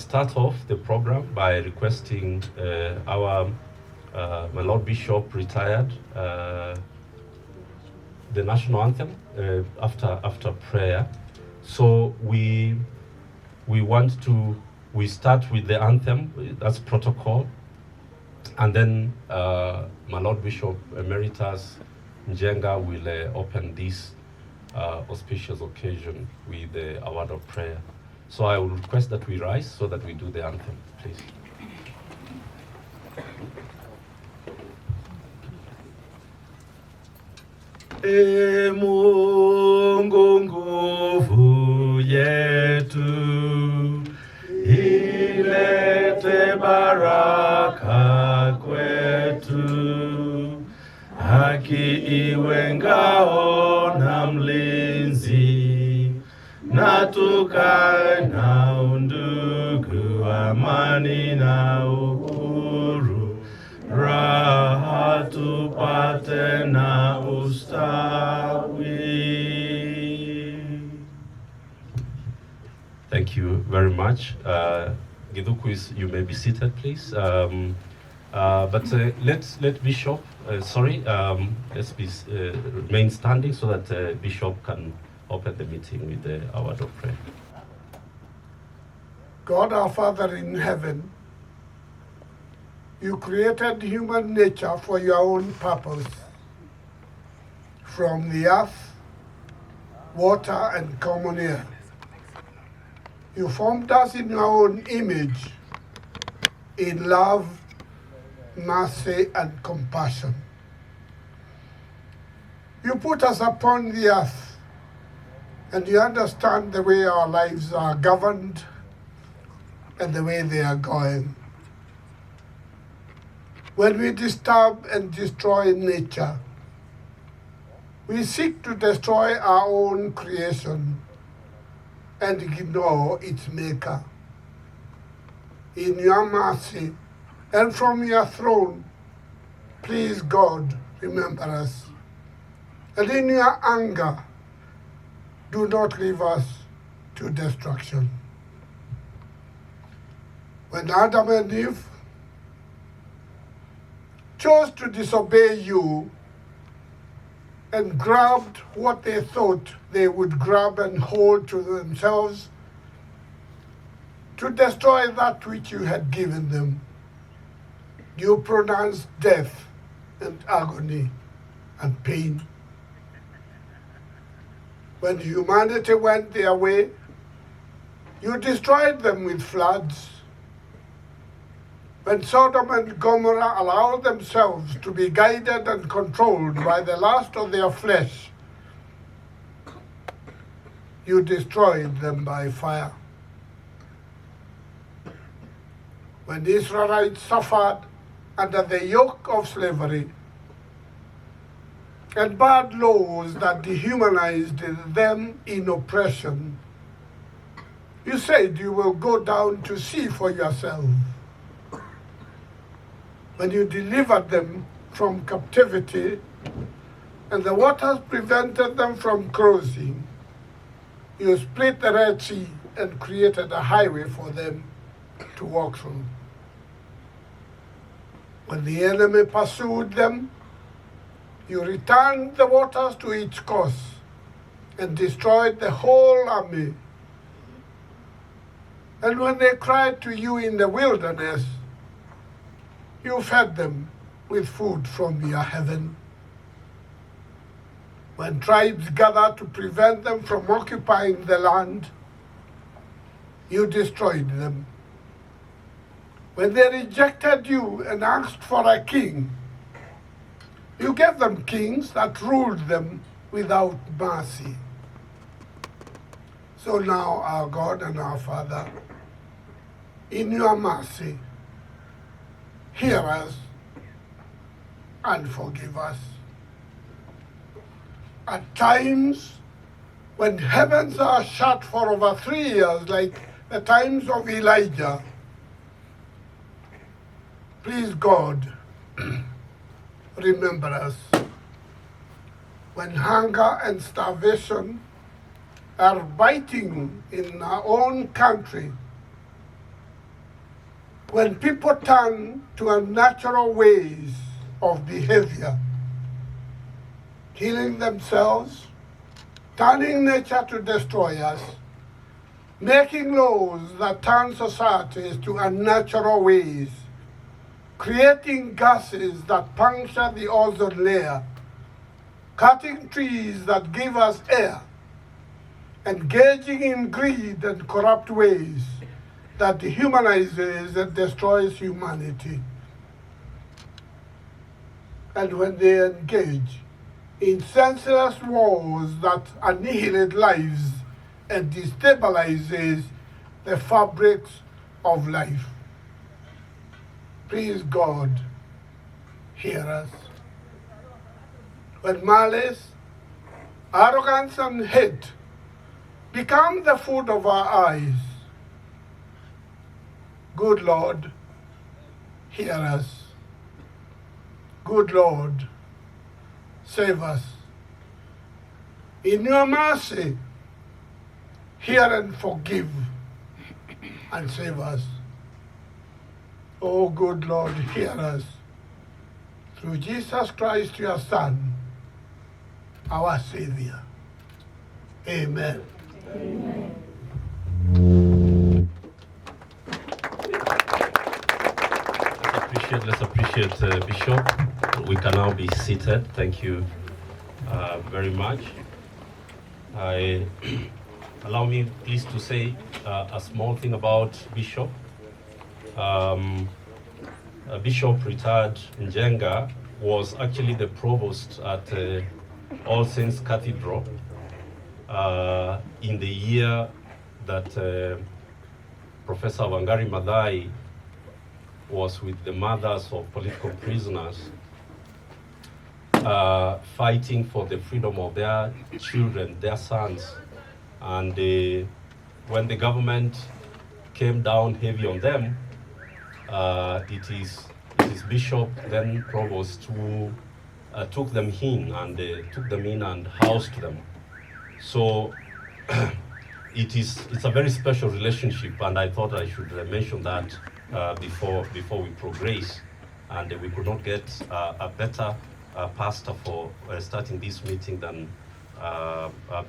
start off the program by requesting our my Lord Bishop retired the national anthem after prayer. So we start with the anthem, that's protocol, and then my Lord Bishop Emeritus Njenga will open this auspicious occasion with a word of prayer. So I will request that we rise so that we do the anthem, please. Mungu nguvu yetu, ilete baraka kwetu, haki iwe ngao na mlinzi, na tukae na undugu, amani na uhuru, raha tupate na ustawi. Thank you very much. Giduku, you may be seated, please. But let Bishop, let's remain standing so that Bishop can open the meeting with the word of prayer. God our Father in heaven, you created human nature for your own purpose. From the earth, water, and common air. You formed us in your own image, in love, mercy, and compassion. You put us upon the earth, and you understand the way our lives are governed and the way they are going. When we disturb and destroy nature, we seek to destroy our own creation and ignore its maker. In your mercy and from your throne, please God, remember us. And in your anger, do not leave us to destruction. When Adam and Eve chose to disobey you and grabbed what they thought they would grab and hold to themselves to destroy that which you had given them, you pronounced death and agony and pain. When humanity went their way, you destroyed them with floods. When Sodom and Gomorrah allowed themselves to be guided and controlled by the lust of their flesh, you destroyed them by fire. When the Israelites suffered under the yoke of slavery and bad laws that dehumanized them in oppression, you said you will go down to see for yourself. When you delivered them from captivity and the waters prevented them from crossing, you split the Red Sea and created a highway for them to walk through. When the enemy pursued them, you returned the waters to its course and destroyed the whole army. And when they cried to you in the wilderness, you fed them with food from your heaven. When tribes gathered to prevent them from occupying the land, you destroyed them. When they rejected you and asked for a king, you gave them kings that ruled them without mercy. So now, our God and our Father, in your mercy, hear us and forgive us. At times, when heavens are shut for over 3 years, like the times of Elijah, please God, remember us. When hunger and starvation are biting in our own country, when people turn to unnatural ways of behavior, killing themselves, turning nature to destroy us, making laws that turn societies to unnatural ways, creating gases that puncture the ozone layer, cutting trees that give us air, engaging in greed and corrupt ways that dehumanizes and destroys humanity. And when they engage in senseless wars that annihilate lives and destabilizes the fabrics of life. Please God, hear us. When malice, arrogance, and hate become the food of our eyes, good Lord, hear us. Good Lord, save us. In your mercy, hear and forgive and save us. Oh, good Lord, hear us. Through Jesus Christ, your Son, our Savior. Amen. Amen. Let's appreciate Bishop. We can now be seated. Thank you very much. Allow me please to say a small thing about Bishop. Bishop retired Njenga was actually the provost at All Saints Cathedral in the year that Professor Wangari Maathai was with the mothers of political prisoners fighting for the freedom of their children, their sons. And when the government came down heavy on them, it is Bishop, then Provost, who took them in and housed them. So it's a very special relationship, and I thought I should mention that before we progress. And we could not get a better pastor for starting this meeting than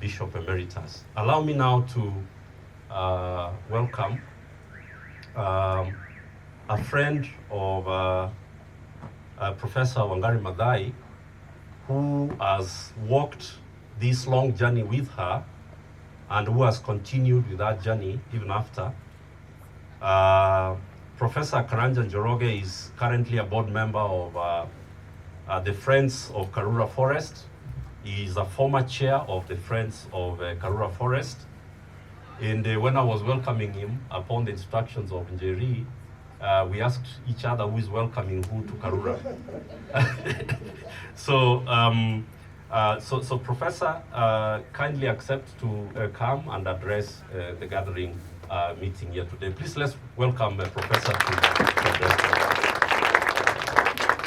Bishop Emeritus. Allow me now to welcome a friend of Professor Wangari Maathai, who has walked this long journey with her and who has continued with that journey even after. Professor Karanja Njoroge is currently a board member of the Friends of Karura Forest. He is a former chair of the Friends of Karura Forest. And when I was welcoming him upon the instructions of Njeri, we asked each other who is welcoming who to Karura. So Professor, kindly accept to come and address the gathering meeting here today. Please let's welcome Professor to address.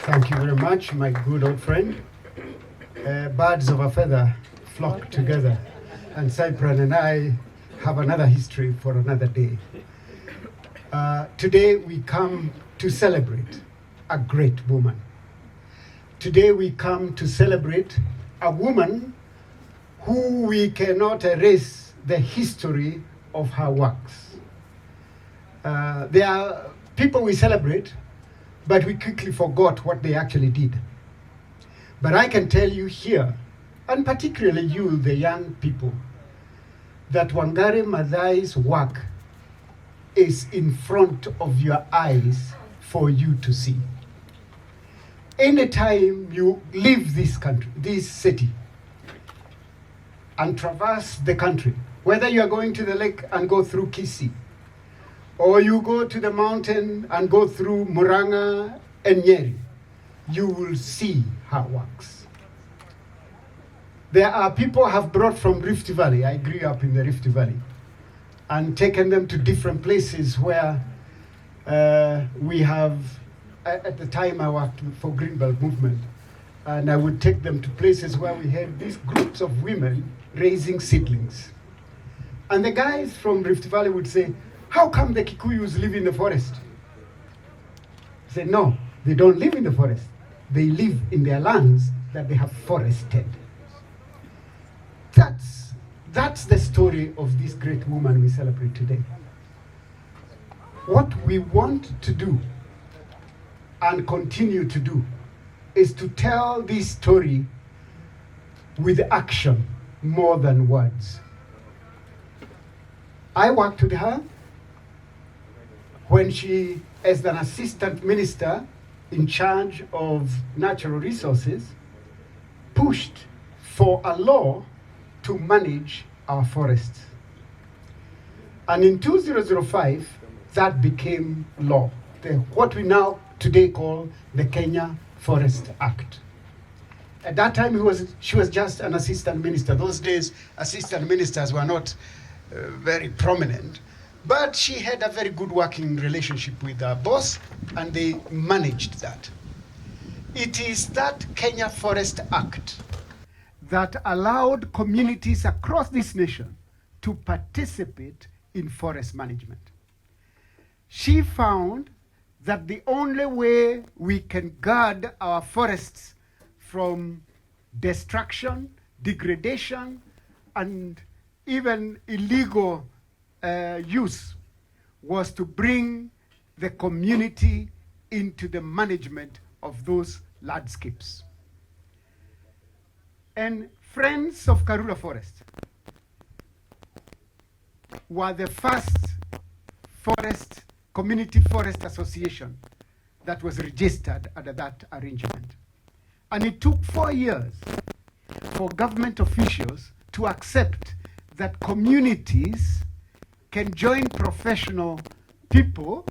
Thank you very much, my good old friend. Birds of a feather flock together, and Cyprian and I have another history for another day. Today we come to celebrate a great woman. Today we come to celebrate a woman who we cannot erase the history of her works. There are people we celebrate, but we quickly forgot what they actually did. But I can tell you here, and particularly you, the young people, that Wangari Maathai's work is in front of your eyes for you to see. Anytime you leave this country, this city, and traverse the country, whether you are going to the lake and go through Kisii, or you go to the mountain and go through Muranga and Nyeri, you will see her works. There are people have brought from Rift Valley. I grew up in the Rift Valley, and taken them to different places where we have, at the time I worked for Greenbelt Movement, and I would take them to places where we had these groups of women raising seedlings. And the guys from Rift Valley would say, how come the Kikuyus live in the forest? Say, no, they don't live in the forest. They live in their lands that they have forested. That's the story of this great woman we celebrate today. What we want to do and continue to do is to tell this story with action more than words. I worked with her when she, as an assistant minister in charge of natural resources, pushed for a law to manage our forests. And in 2005, that became law, what we now today call the Kenya Forest Act. At that time, she was just an assistant minister. Those days, assistant ministers were not very prominent, but she had a very good working relationship with her boss, and they managed that. It is that Kenya Forest Act that allowed communities across this nation to participate in forest management. She found that the only way we can guard our forests from destruction, degradation, and even illegal use was to bring the community into the management of those landscapes. And Friends of Karura Forest were the first community forest association that was registered under that arrangement. And it took 4 years for government officials to accept that communities can join professional people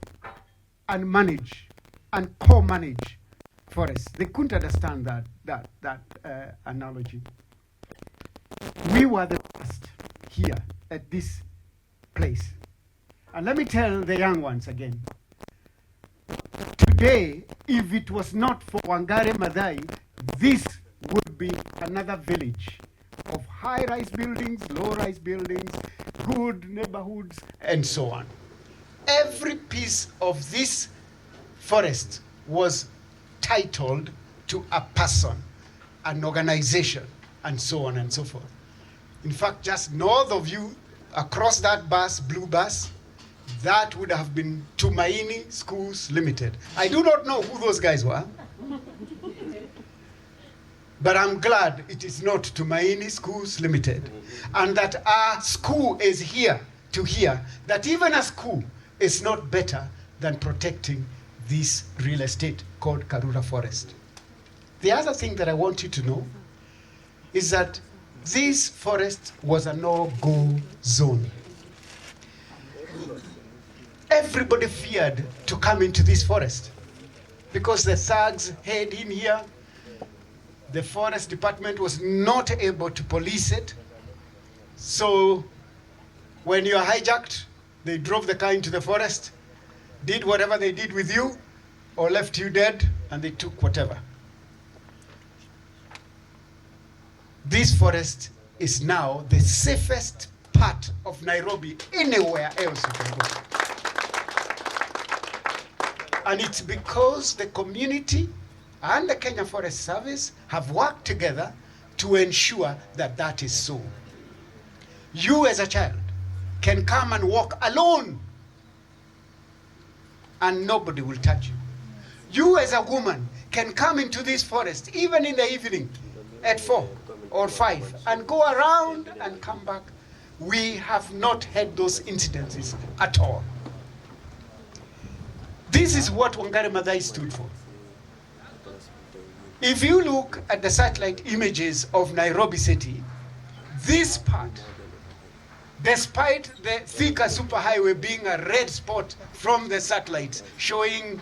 and manage and co-manage forests. They couldn't understand that analogy. We were the first here at this place. And let me tell the young ones again. Today, if it was not for Wangari Maathai, this would be another village of high-rise buildings, low-rise buildings, good neighborhoods, and so on. Every piece of this forest was titled to a person, an organization, and so on and so forth. In fact, just north of you, across that bus, blue bus, that would have been Tumaini Schools Limited. I do not know who those guys were, but I'm glad it is not Tumaini Schools Limited, and that our school is here to hear that even a school is not better than protecting this real estate called Karura Forest. The other thing that I want you to know is that this forest was a no-go zone. Everybody feared to come into this forest because the thugs hid in here. The forest department was not able to police it. So when you are hijacked, they drove the car into the forest, did whatever they did with you, or left you dead, and they took whatever. This forest is now the safest part of Nairobi anywhere else you can go. And it's because the community and the Kenya Forest Service have worked together to ensure that that is so. You as a child can come and walk alone and nobody will touch you. You as a woman can come into this forest even in the evening at 4 or 5 and go around and come back. We have not had those incidences at all. This is what Wangari Maathai stood for. If you look at the satellite images of Nairobi City, this part, despite the Thika superhighway being a red spot from the satellites showing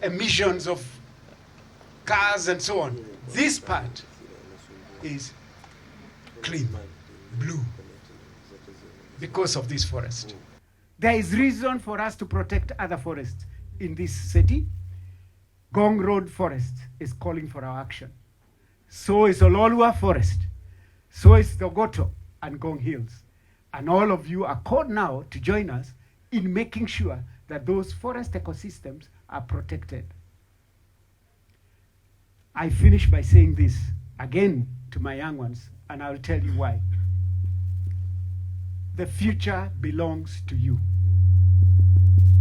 emissions of cars and so on, this part is clean, blue, because of this forest. There is reason for us to protect other forests in this city. Gong Road Forest is calling for our action. So is Ololua Forest. So is Dogoto and Gong Hills. And all of you are called now to join us in making sure that those forest ecosystems are protected. I finish by saying this again to my young ones, and I'll tell you why. The future belongs to you.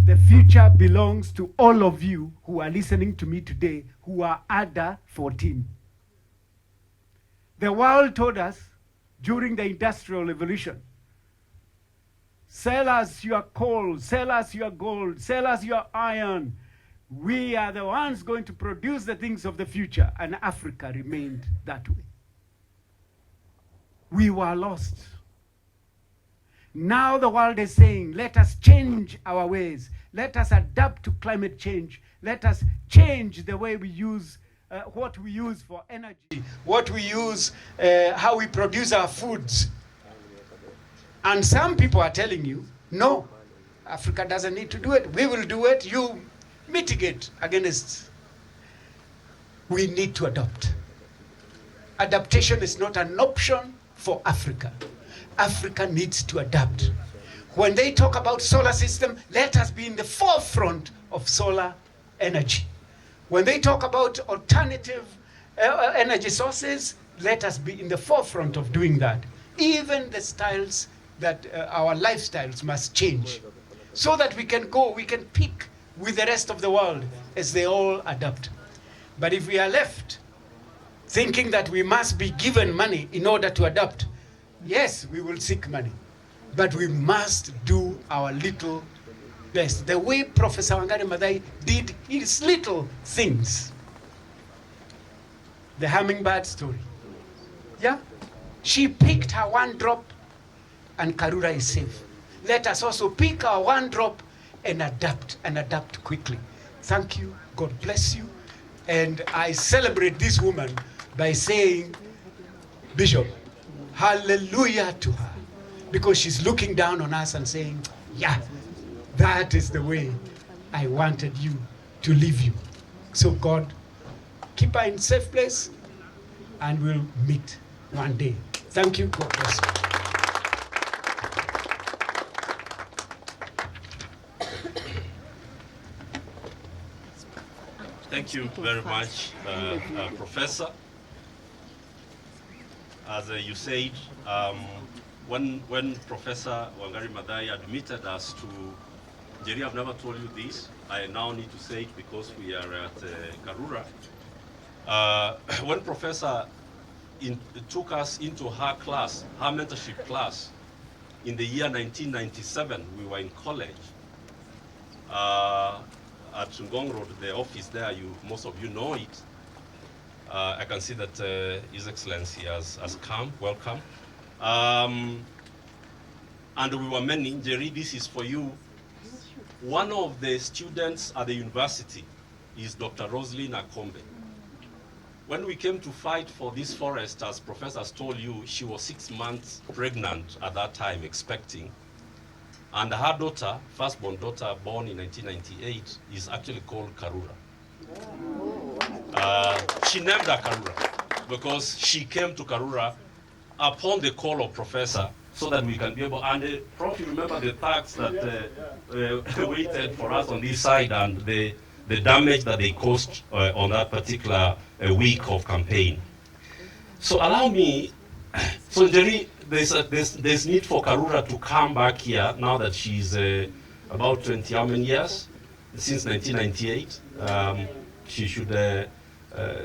The future belongs to all of you who are listening to me today, who are under 14. The world told us during the Industrial Revolution, sell us your coal, sell us your gold, sell us your iron. We are the ones going to produce the things of the future, and Africa remained that way. We were lost. Now the world is saying, let us change our ways. Let us adapt to climate change. Let us change the way we use, what we use for energy, what we use, how we produce our foods. And some people are telling you, no, Africa doesn't need to do it. We will do it. You mitigate against. We need to adopt. Adaptation is not an option for Africa. Africa needs to adapt. When they talk about solar system, let us be in the forefront of solar energy. When they talk about alternative energy sources, let us be in the forefront of doing that. Even the styles that our lifestyles must change so that we can pick with the rest of the world as they all adapt. But if we are left thinking that we must be given money in order to adapt, yes, we will seek money, but we must do our little best. The way Professor Wangari Maathai did his little things. The hummingbird story. Yeah? She picked her one drop and Karura is safe. Let us also pick our one drop and adapt quickly. Thank you. God bless you. And I celebrate this woman by saying, Bishop, hallelujah to her, because she's looking down on us and saying, yeah, that is the way I wanted you to live you. So God, keep her in safe place and we'll meet one day. Thank you. God bless you. Thank you very much, Professor. As you said, when Professor Wangari Maathai admitted us to, Jerry, I've never told you this, I now need to say it because we are at Karura. When Professor took us into her class, her mentorship class, in the year 1997, we were in college. At Ngong Road, the office there, most of you know it. I can see that His Excellency has come, welcome. And we were many, Jerry, this is for you. One of the students at the university is Dr. Roslyn Akombe. When we came to fight for this forest, as professors told you, she was 6 months pregnant at that time, expecting. And her daughter, firstborn daughter, born in 1998, is actually called Karura. She named her Karura because she came to Karura upon the call of Professor so that we can be able, and Prof, you remember the thugs that waited for us on this side and the damage that they caused on that particular week of campaign. So allow me, so Jerry, there's need for Karura to come back here now that she's about 20 how many years? Since 1998. She should,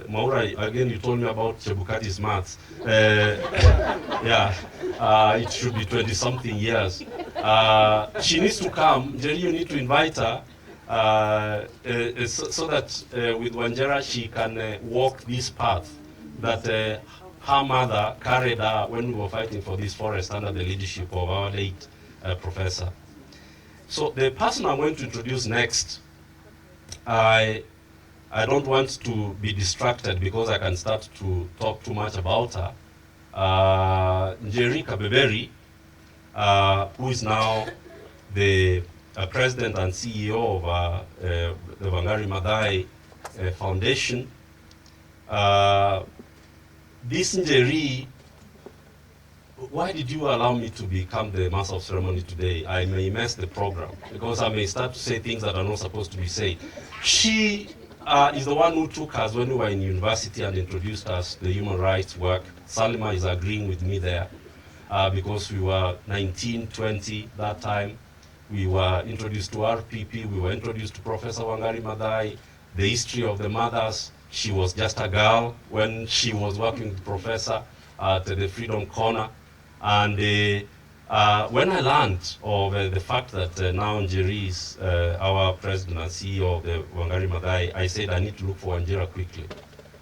Maura, again you told me about Chebukati's maths. Yeah, it should be 20 something years. She needs to come. Jerry, you need to invite her so that with Wanjera she can walk this path that her mother carried her when we were fighting for this forest under the leadership of our late professor. So the person I'm going to introduce next, I don't want to be distracted because I can start to talk too much about her. Njeri Kabeberi, who is now the president and CEO of the Wangari Maathai Foundation. This Njeri, why did you allow me to become the master of ceremony today? I may mess the program because I may start to say things that are not supposed to be said. She is the one who took us when we were in university and introduced us to the human rights work. Salima is agreeing with me there because we were 19, 20 that time. We were introduced to RPP, we were introduced to Professor Wangari Maathai, the history of the mothers. She was just a girl when she was working with Professor at the Freedom Corner. And when I learned of the fact that now Njeri is our president and CEO of the Wangari Maathai, I said I need to look for Wanjira quickly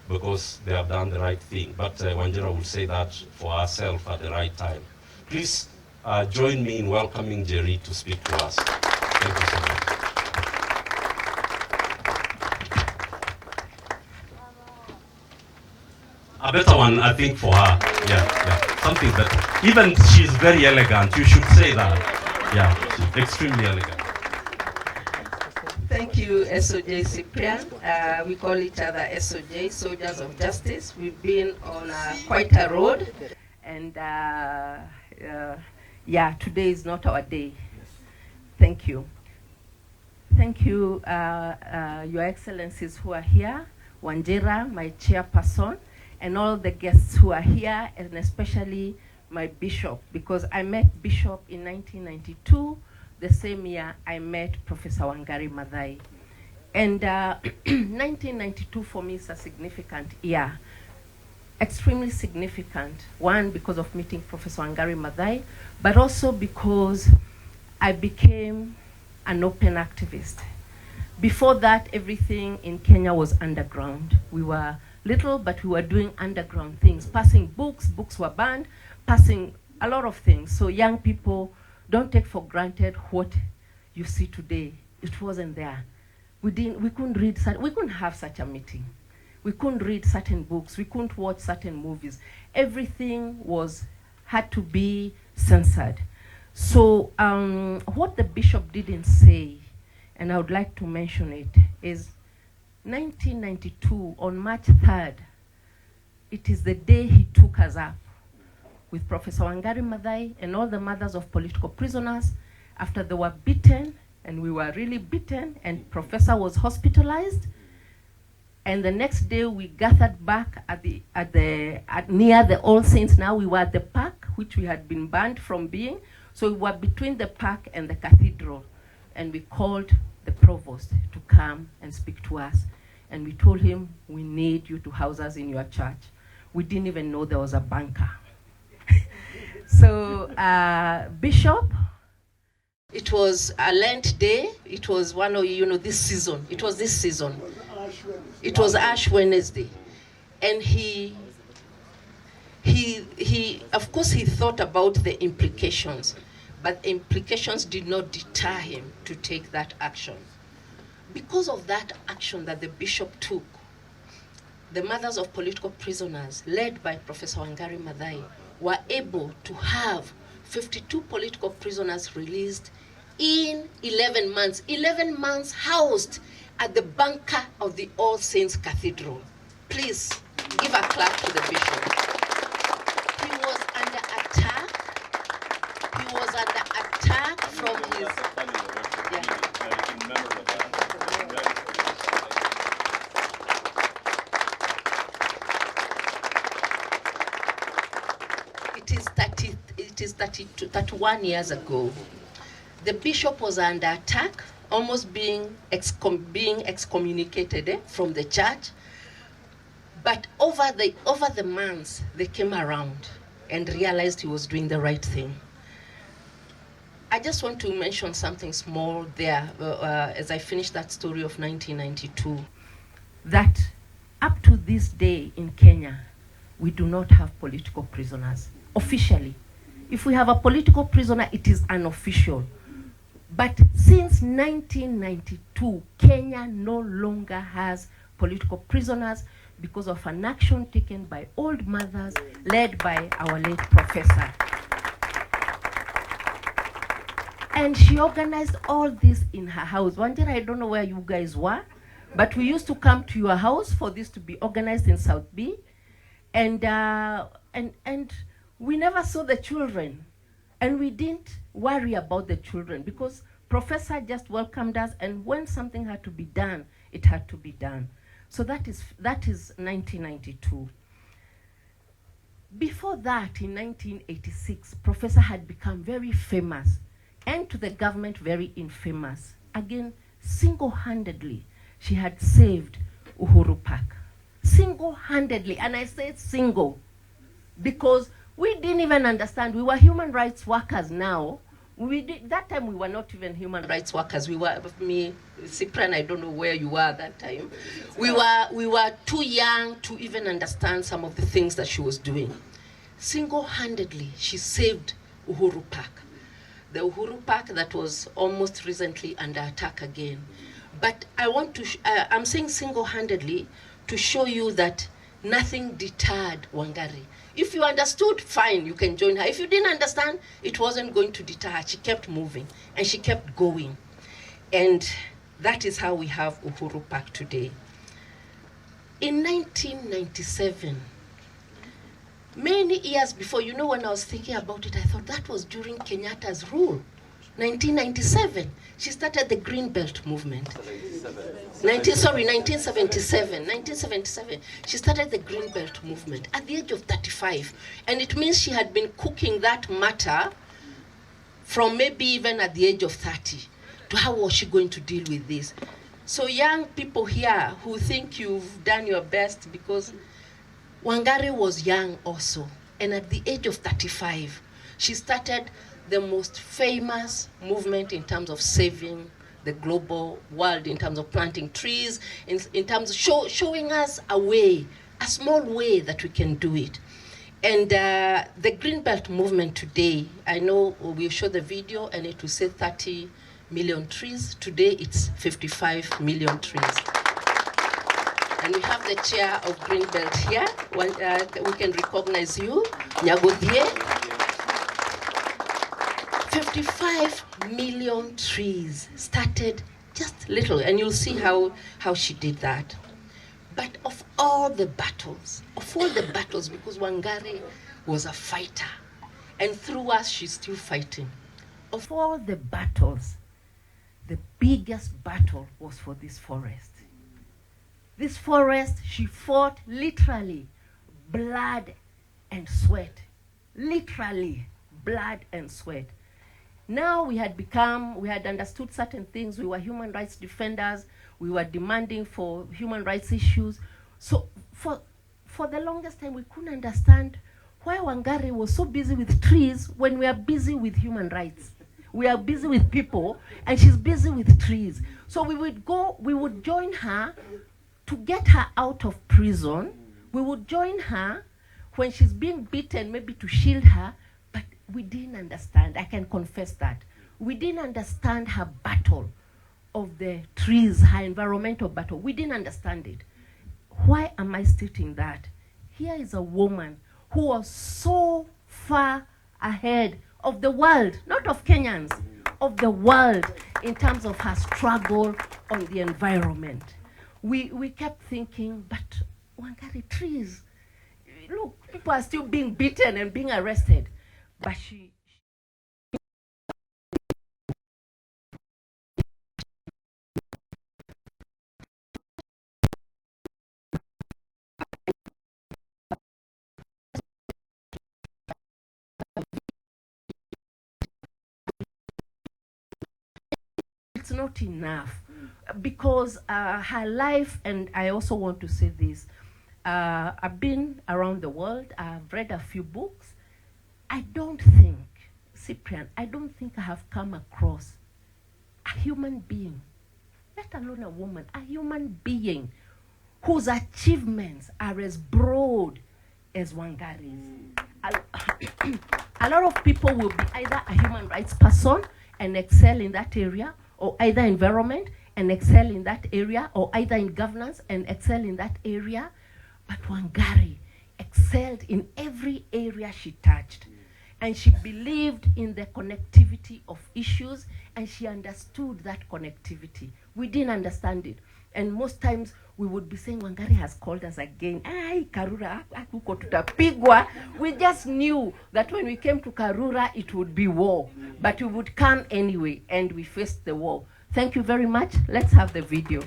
because they have done the right thing. But Wanjira will say that for herself at the right time. Please join me in welcoming Njeri to speak to us. Thank you so much. A better one, I think, for her. Yeah. Something that, even she's very elegant, you should say that. Yeah, she's extremely elegant. Thank you, SOJ Cyprian. We call each other SOJ, Soldiers of Justice. We've been on quite a road, and yeah, today is not our day. Thank you. Thank you, Your Excellencies who are here, Wanjira, my chairperson, and all the guests who are here, and especially my bishop, because I met Bishop in 1992, the same year I met Professor Wangari Maathai. And 1992 for me is a significant year, extremely significant. One, because of meeting Professor Wangari Maathai, but also because I became an open activist. Before that, everything in Kenya was underground. We were little, but we were doing underground things, passing books were banned, passing a lot of things. So young people, don't take for granted what you see today. It wasn't there. We couldn't read, we couldn't have such a meeting. We couldn't read certain books, we couldn't watch certain movies. Everything had to be censored. So what the bishop didn't say, and I would like to mention it, is 1992, on March 3rd, it is the day he took us up with Professor Wangari Maathai and all the mothers of political prisoners after they were beaten, and we were really beaten, and Professor was hospitalized. And the next day we gathered back near the All Saints. Now we were at the park, which we had been banned from being. So we were between the park and the cathedral, and we called the provost to come and speak to us. And we told him, we need you to house us in your church. We didn't even know there was a bunker. So, Bishop, it was a Lent day. It was one of, this season. It was this season. It was Ash Wednesday. And he of course, he thought about the implications, but the implications did not deter him to take that action. Because of that action that the bishop took, the mothers of political prisoners, led by Professor Wangari Maathai, were able to have 52 political prisoners released in 11 months. 11 months housed at the bunker of the All Saints Cathedral. Please give a clap to the bishop. He was under attack. He was under attack from his... It is 31 years ago. The bishop was under attack, almost being excommunicated from the church. But over the months, they came around and realized he was doing the right thing. I just want to mention something small there as I finish that story of 1992. That up to this day in Kenya, we do not have political prisoners, officially. If we have a political prisoner, it is unofficial. But since 1992, Kenya no longer has political prisoners because of an action taken by old mothers led by our late professor. And she organized all this in her house. One day, I don't know where you guys were, but we used to come to your house for this to be organized in South B. And we never saw the children. And we didn't worry about the children because Professor just welcomed us, and when something had to be done, it had to be done. So that is 1992. Before that, in 1986, Professor had become very famous, and to the government very infamous. Again, single-handedly, she had saved Uhuru Park. Single-handedly, and I said single, because we didn't even understand. We were human rights workers now. That time we were not even human rights workers. We were, me, Cyprian, I don't know where you were at that time. We were too young to even understand some of the things that she was doing. Single-handedly, she saved Uhuru Park. The Uhuru Park that was almost recently under attack again. But I want to, I'm saying single-handedly to show you that nothing deterred Wangari. If you understood, fine, you can join her. If you didn't understand, it wasn't going to deter her. She kept moving and she kept going. And that is how we have Uhuru Park today. In 1997, many years before, you know, when I was thinking about it, I thought that was during Kenyatta's rule. 1997, she started the Green Belt movement. 1977, she started the Green Belt movement at the age of 35. And it means she had been cooking that matter from maybe even at the age of 30. To how was she going to deal with this? So young people here who think you've done your best, because Wangari was young also. And at the age of 35, she started the most famous movement in terms of saving the global world, in terms of planting trees, in terms of showing us a way, a small way that we can do it. And the Green Belt movement today, I know we'll show the video and it will say 30 million trees. Today it's 55 million trees. And we have the chair of Green Belt here. We can recognize you, Nyagodie. 55 million trees started just little, and you'll see how she did that. But of all the battles, because Wangari was a fighter, and through us she's still fighting. Of all the battles, the biggest battle was for this forest. This forest, she fought literally blood and sweat. Literally blood and sweat. Now we had understood certain things. We were human rights defenders. We were demanding for human rights issues. So for the longest time, we couldn't understand why Wangari was so busy with trees when we are busy with human rights. We are busy with people, and she's busy with trees. So we would join her to get her out of prison. We would join her when she's being beaten, maybe to shield her. We didn't understand, I can confess that. We didn't understand her battle of the trees, her environmental battle. We didn't understand it. Why am I stating that? Here is a woman who was so far ahead of the world, not of Kenyans, of the world in terms of her struggle on the environment. We kept thinking, but Wangari, trees, look, people are still being beaten and being arrested. But it's not enough, because her life, and I also want to say this, I've been around the world, I've read a few books. I don't think, Cyprian, I don't think I have come across a human being, let alone a woman, a human being whose achievements are as broad as Wangari's. A lot of people will be either a human rights person and excel in that area, or either environment and excel in that area, or either in governance and excel in that area. But Wangari excelled in every area she touched. And she believed in the connectivity of issues, and she understood that connectivity. We didn't understand it. And most times we would be saying, Wangari has called us again. Ay, Karura, akuko tutapigwa. We just knew that when we came to Karura, it would be war. But we would come anyway, and we faced the war. Thank you very much. Let's have the video.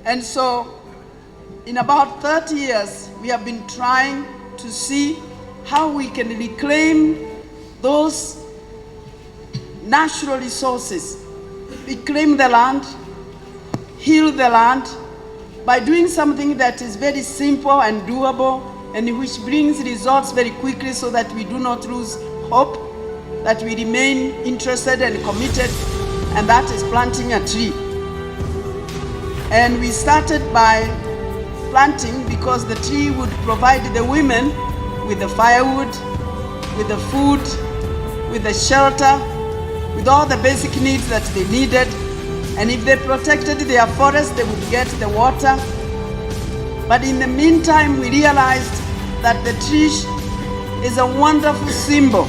And so, in about 30 years, we have been trying to see how we can reclaim those natural resources, reclaim the land, heal the land, by doing something that is very simple and doable and which brings results very quickly so that we do not lose hope, that we remain interested and committed, and that is planting a tree. And we started by planting because the tree would provide the women with the firewood, with the food, with the shelter, with all the basic needs that they needed. And if they protected their forest, they would get the water. But in the meantime, we realized that the tree is a wonderful symbol,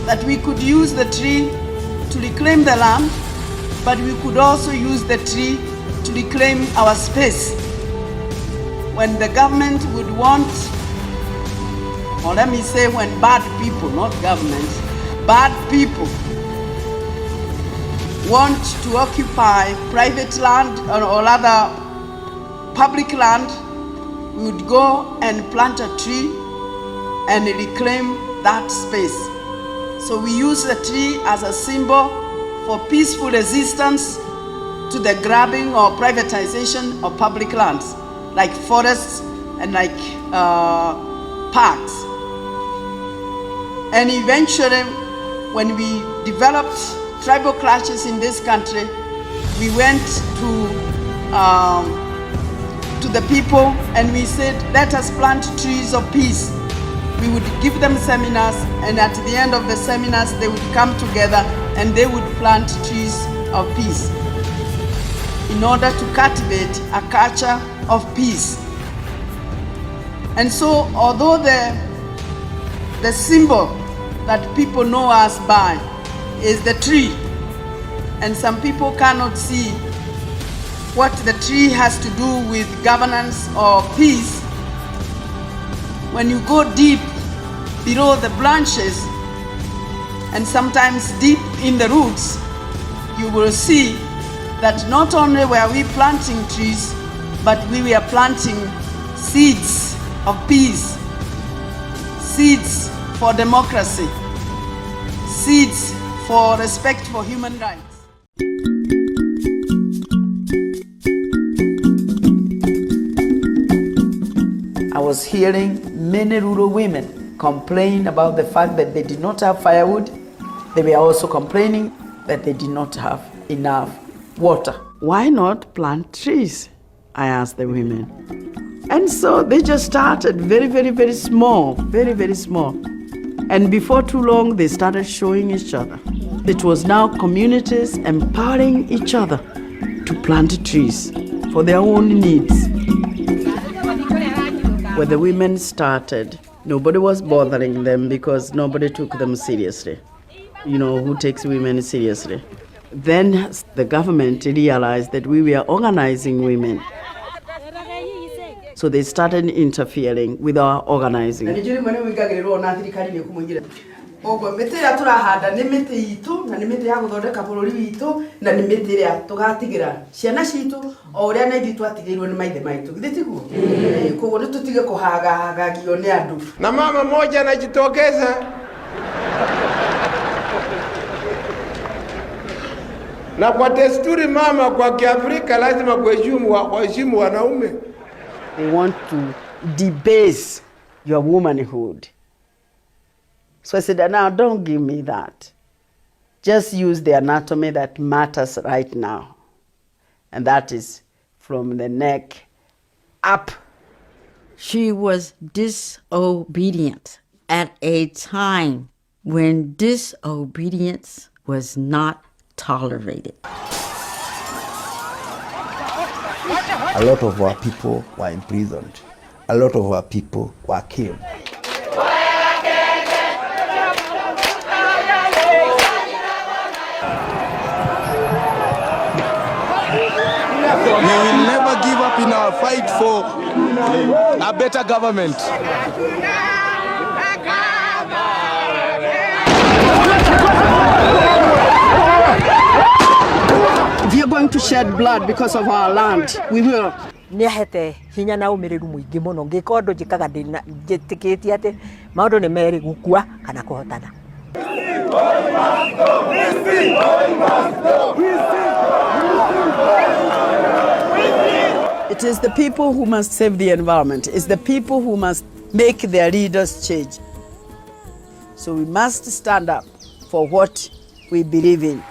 that we could use the tree to reclaim the land, but we could also use the tree to reclaim our space. When the government would want, or let me say when bad people, not government, bad people want to occupy private land or other public land, we would go and plant a tree and reclaim that space. So we use the tree as a symbol for peaceful resistance to the grabbing or privatization of public lands, like forests and like parks. And eventually, when we developed tribal clashes in this country, we went to the people and we said, let us plant trees of peace. We would give them seminars, and at the end of the seminars, they would come together and they would plant trees of peace in order to cultivate a culture of peace. And so, although the symbol that people know us by is the tree, and some people cannot see what the tree has to do with governance or peace, when you go deep below the branches and sometimes deep in the roots, you will see that not only were we planting trees, but we were planting seeds of peace, seeds for democracy, seeds for respect for human rights. I was hearing many rural women complain about the fact that they did not have firewood. They were also complaining that they did not have enough water. Why not plant trees? I asked the women. And so they just started very, very, very small, very, very small. And before too long, they started showing each other. It was now communities empowering each other to plant trees for their own needs. When the women started, nobody was bothering them because nobody took them seriously. You know, who takes women seriously? Then the government realized that we were organizing women. So they started interfering with our organizing. Ogo mete ya turahanda ni mete yitu na ni mete ya guthondeka bururi witu na ni mete ria tugatigira ciana citu o uria na ithu twatigirwo ni maithe maitu githitiguo koguo ni tutige kuhagagio ni andu. Na mama moja anajitokeza na kwa desturi mama kwa Kiafrika lazima kuheshimu wanaume. They want to debase your womanhood. So I said, now don't give me that. Just use the anatomy that matters right now. And that is from the neck up. She was disobedient at a time when disobedience was not tolerated. A lot of our people were imprisoned. A lot of our people were killed. We will never give up in our fight for a better government. If you're going to shed blood because of our land. We will. Nĩahete hinya na ũmĩrĩru mũingĩ mũno ngĩka ũndũ njĩkaga njĩtĩkĩtie atĩ maũndũ nĩ merĩ gũkua kana kũhotana. It is the people who must save the environment. It's the people who must make their leaders change. So we must stand up for what we believe in.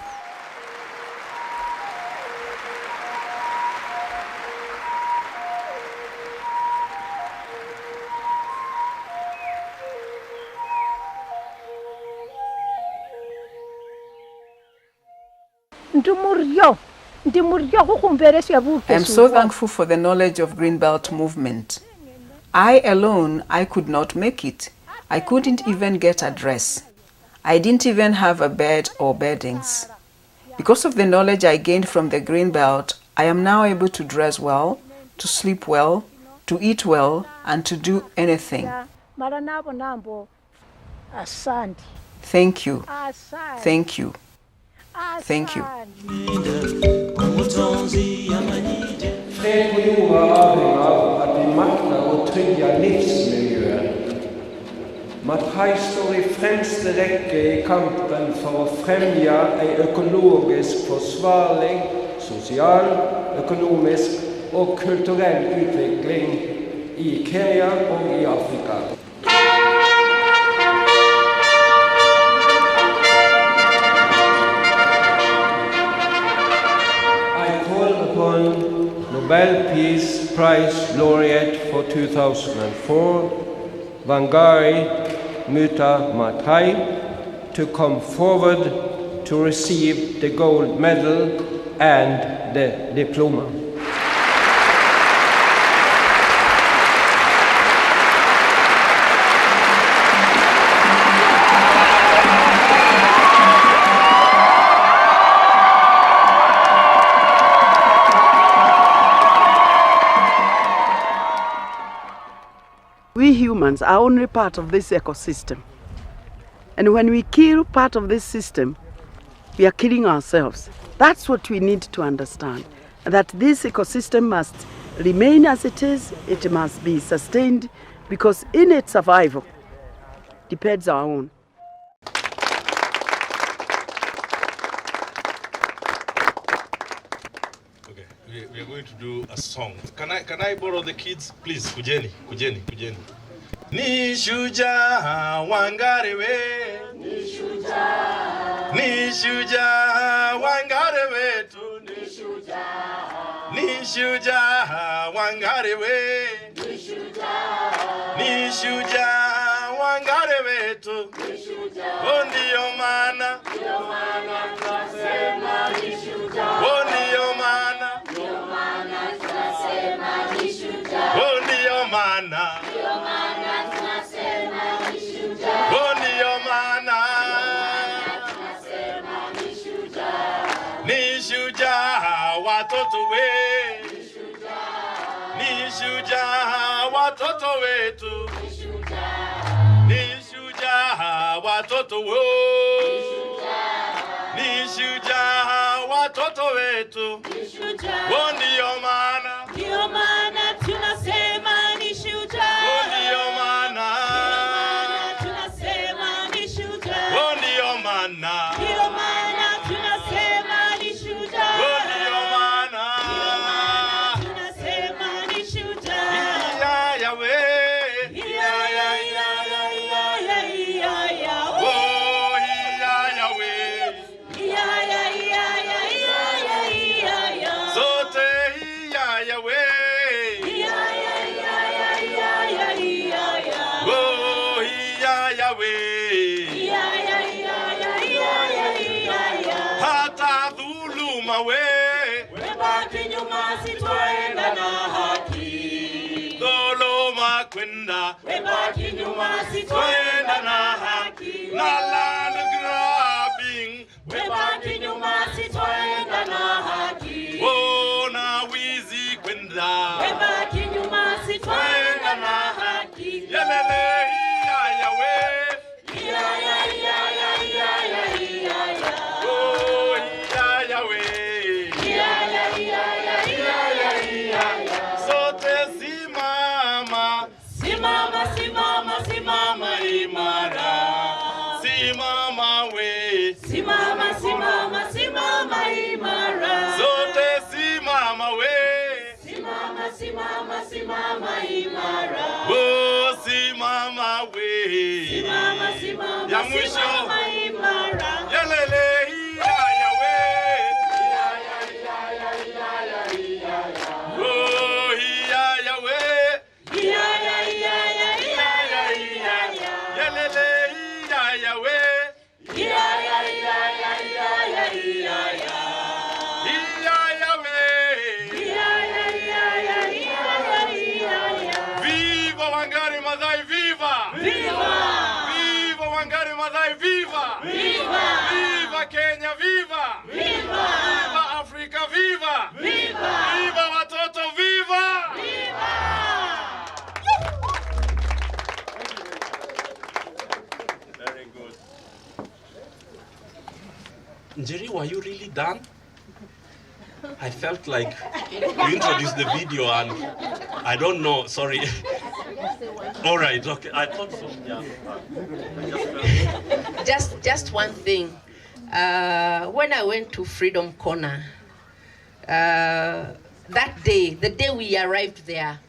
I'm so thankful for the knowledge of Greenbelt movement. I alone, I could not make it. I couldn't even get a dress. I didn't even have a bed or beddings. Because of the knowledge I gained from the Greenbelt, I am now able to dress well, to sleep well, to eat well, and to do anything. Thank you. Thank you. Thank you. Fred på jorda avhänger av att vi maktar och trygga livsmiljön. Maathai står i främste räcke i kampen för att främja en ekologisk försvarlig, social, ekonomisk och kulturell utveckling i Kenya och i Afrika. Nobel Peace Prize laureate for 2004, Wangari Maathai, to come forward to receive the gold medal and the diploma. We humans are only part of this ecosystem. And when we kill part of this system, we are killing ourselves. That's what we need to understand. That this ecosystem must remain as it is, it must be sustained, because in its survival depends our own. Okay, we are going to do a song. Can I borrow the kids, please? Kujeni. Ni shujaa Wangari we, ni shujaa Wangari wetu, ni shujaa Wangari we, ni shujaa Wangari wetu, ndiyo maana tunasema ni shujaa, ndiyo maana tunasema ni shujaa, ndiyo maana watoto we, ni shujaa watoto wetu, ni shujaa watoto we, ni shujaa watoto wetu, ndiyo maana tunasema ni shujaa, ndiyo maana tunasema ni shujaa, ndiyo maana webaki nyuma sitwaenda na haki, na land grabbing webaki nyuma sitwaenda na haki, na wizi kwenda webaki nyuma sitwaenda na haki, yelele ya we ya we simama we, Simama, simama, simama imara. zote simama we, Simama, simama, simama imara. oh simama we, Simama, simama, ya mwisho, simama imara. yelele ya we, oh ya we, yelele ya we. Viva Wangari Maathai, viva! Viva! Viva Wangari Maathai, viva! Viva! Viva Kenya, viva! Viva! Viva Afrika, viva! Viva! Viva watoto, viva! Very good. Njeri, were you really done? I felt like you introduced the video and I don't know, sorry. All right, okay, I thought so, yeah. Just one thing. When I went to Freedom Corner, that day, the day we arrived there,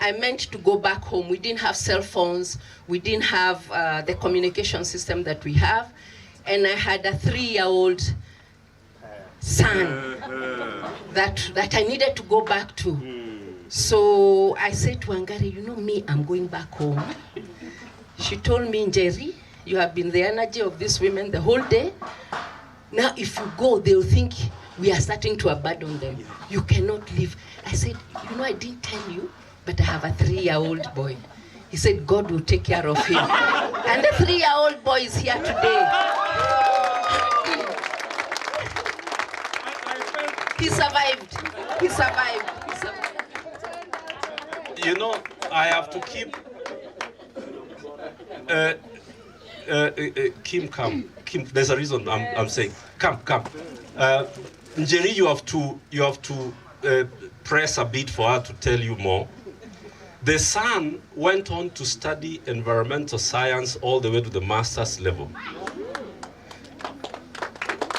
I meant to go back home. We didn't have cell phones. We didn't have the communication system that we have. And I had a 3-year-old son that I needed to go back to. So I said to Wangari, you know me, I'm going back home. She told me, Njeri, you have been the energy of these women the whole day. Now if you go, they'll think we are starting to abandon them. You cannot leave. I said, you know, I didn't tell you, but I have a 3-year-old boy. He said, God will take care of him. And the 3-year-old boy is here today. He survived. He survived. He survived. You know, I have to keep Kim, come. Kim, there's a reason I'm saying. Come. Njeri, you have to press a bit for her to tell you more. The son went on to study environmental science all the way to the master's level.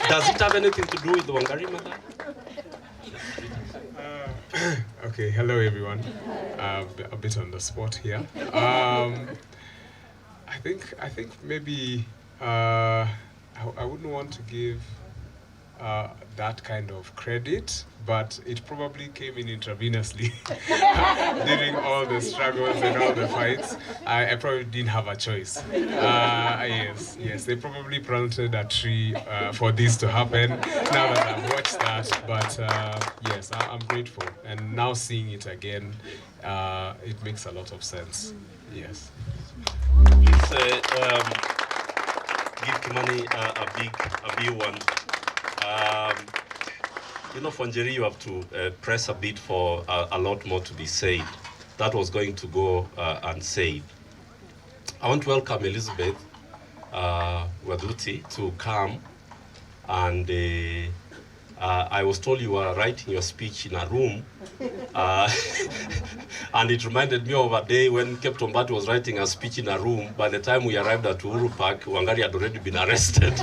Does it have anything to do with Wangari Maathai? Okay, hello everyone. A bit on the spot here. I think maybe I wouldn't want to give that kind of credit, but it probably came in intravenously during all the struggles and all the fights. I probably didn't have a choice. Yes, they probably planted a tree for this to happen. Now that I've watched that, but yes, I'm grateful. And now seeing it again, it makes a lot of sense. Yes. Please give Kimani a big one. You know, for Njeri, you have to press a bit for a lot more to be said. That was going to go unsaid. I want to welcome Elizabeth Waduti to come. And I was told you were writing your speech in a room. And it reminded me of a day when Captain Mbati was writing a speech in a room. By the time we arrived at Uhuru Park, Wangari had already been arrested.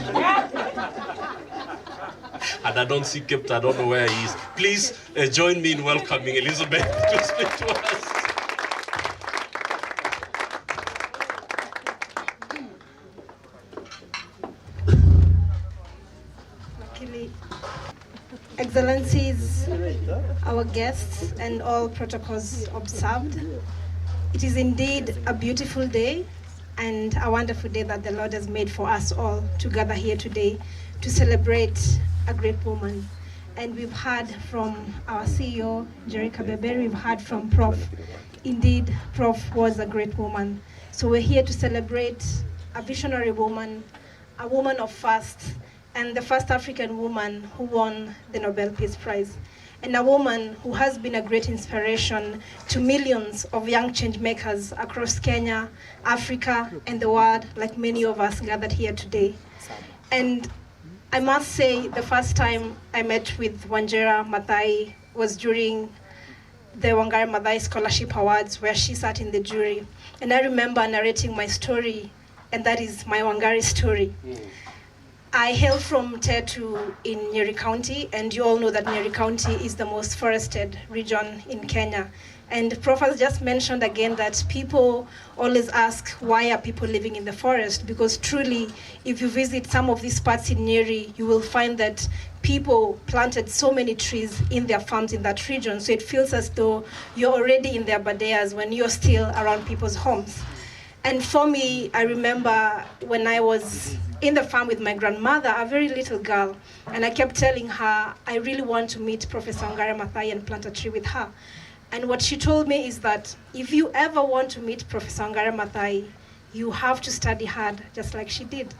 And I don't see Captain, I don't know where he is. Please join me in welcoming Elizabeth to speak to us. Excellencies, our guests, and all protocols observed. It is indeed a beautiful day and a wonderful day that the Lord has made for us all to gather here today to celebrate a great woman. And we've heard from our CEO, Njeri Kabeberi, we've heard from Prof. Indeed, Prof was a great woman. So we're here to celebrate a visionary woman, a woman of first, and the first African woman who won the Nobel Peace Prize, and a woman who has been a great inspiration to millions of young change makers across Kenya, Africa, and the world, like many of us gathered here today. And I must say, the first time I met with Wangari Maathai was during the Wangari Maathai Scholarship Awards, where she sat in the jury. And I remember narrating my story and that is my Wangari story. I hail from Tetu in Nyeri County, and you all know that Nyeri County is the most forested region in Kenya. And Prof has just mentioned again that people always ask, why are people living in the forest? Because truly, if you visit some of these parts in Nyeri, you will find that people planted so many trees in their farms in that region. So it feels as though you're already in their badeas when you're still around people's homes. And for me, I remember when I was in the farm with my grandmother, a very little girl, and I kept telling her, I really want to meet Professor Wangari Maathai and plant a tree with her. And what she told me is that if you ever want to meet Professor Wangari Maathai, you have to study hard, just like she did.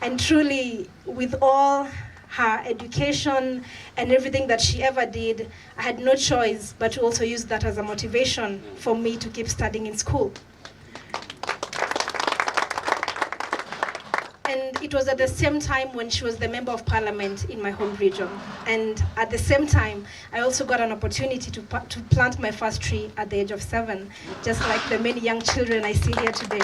And truly, with all her education and everything that she ever did, I had no choice but to also use that as a motivation for me to keep studying in school. And it was at the same time when she was the member of parliament in my home region. And at the same time, I also got an opportunity to plant my first tree at the age of 7, just like the many young children I see here today.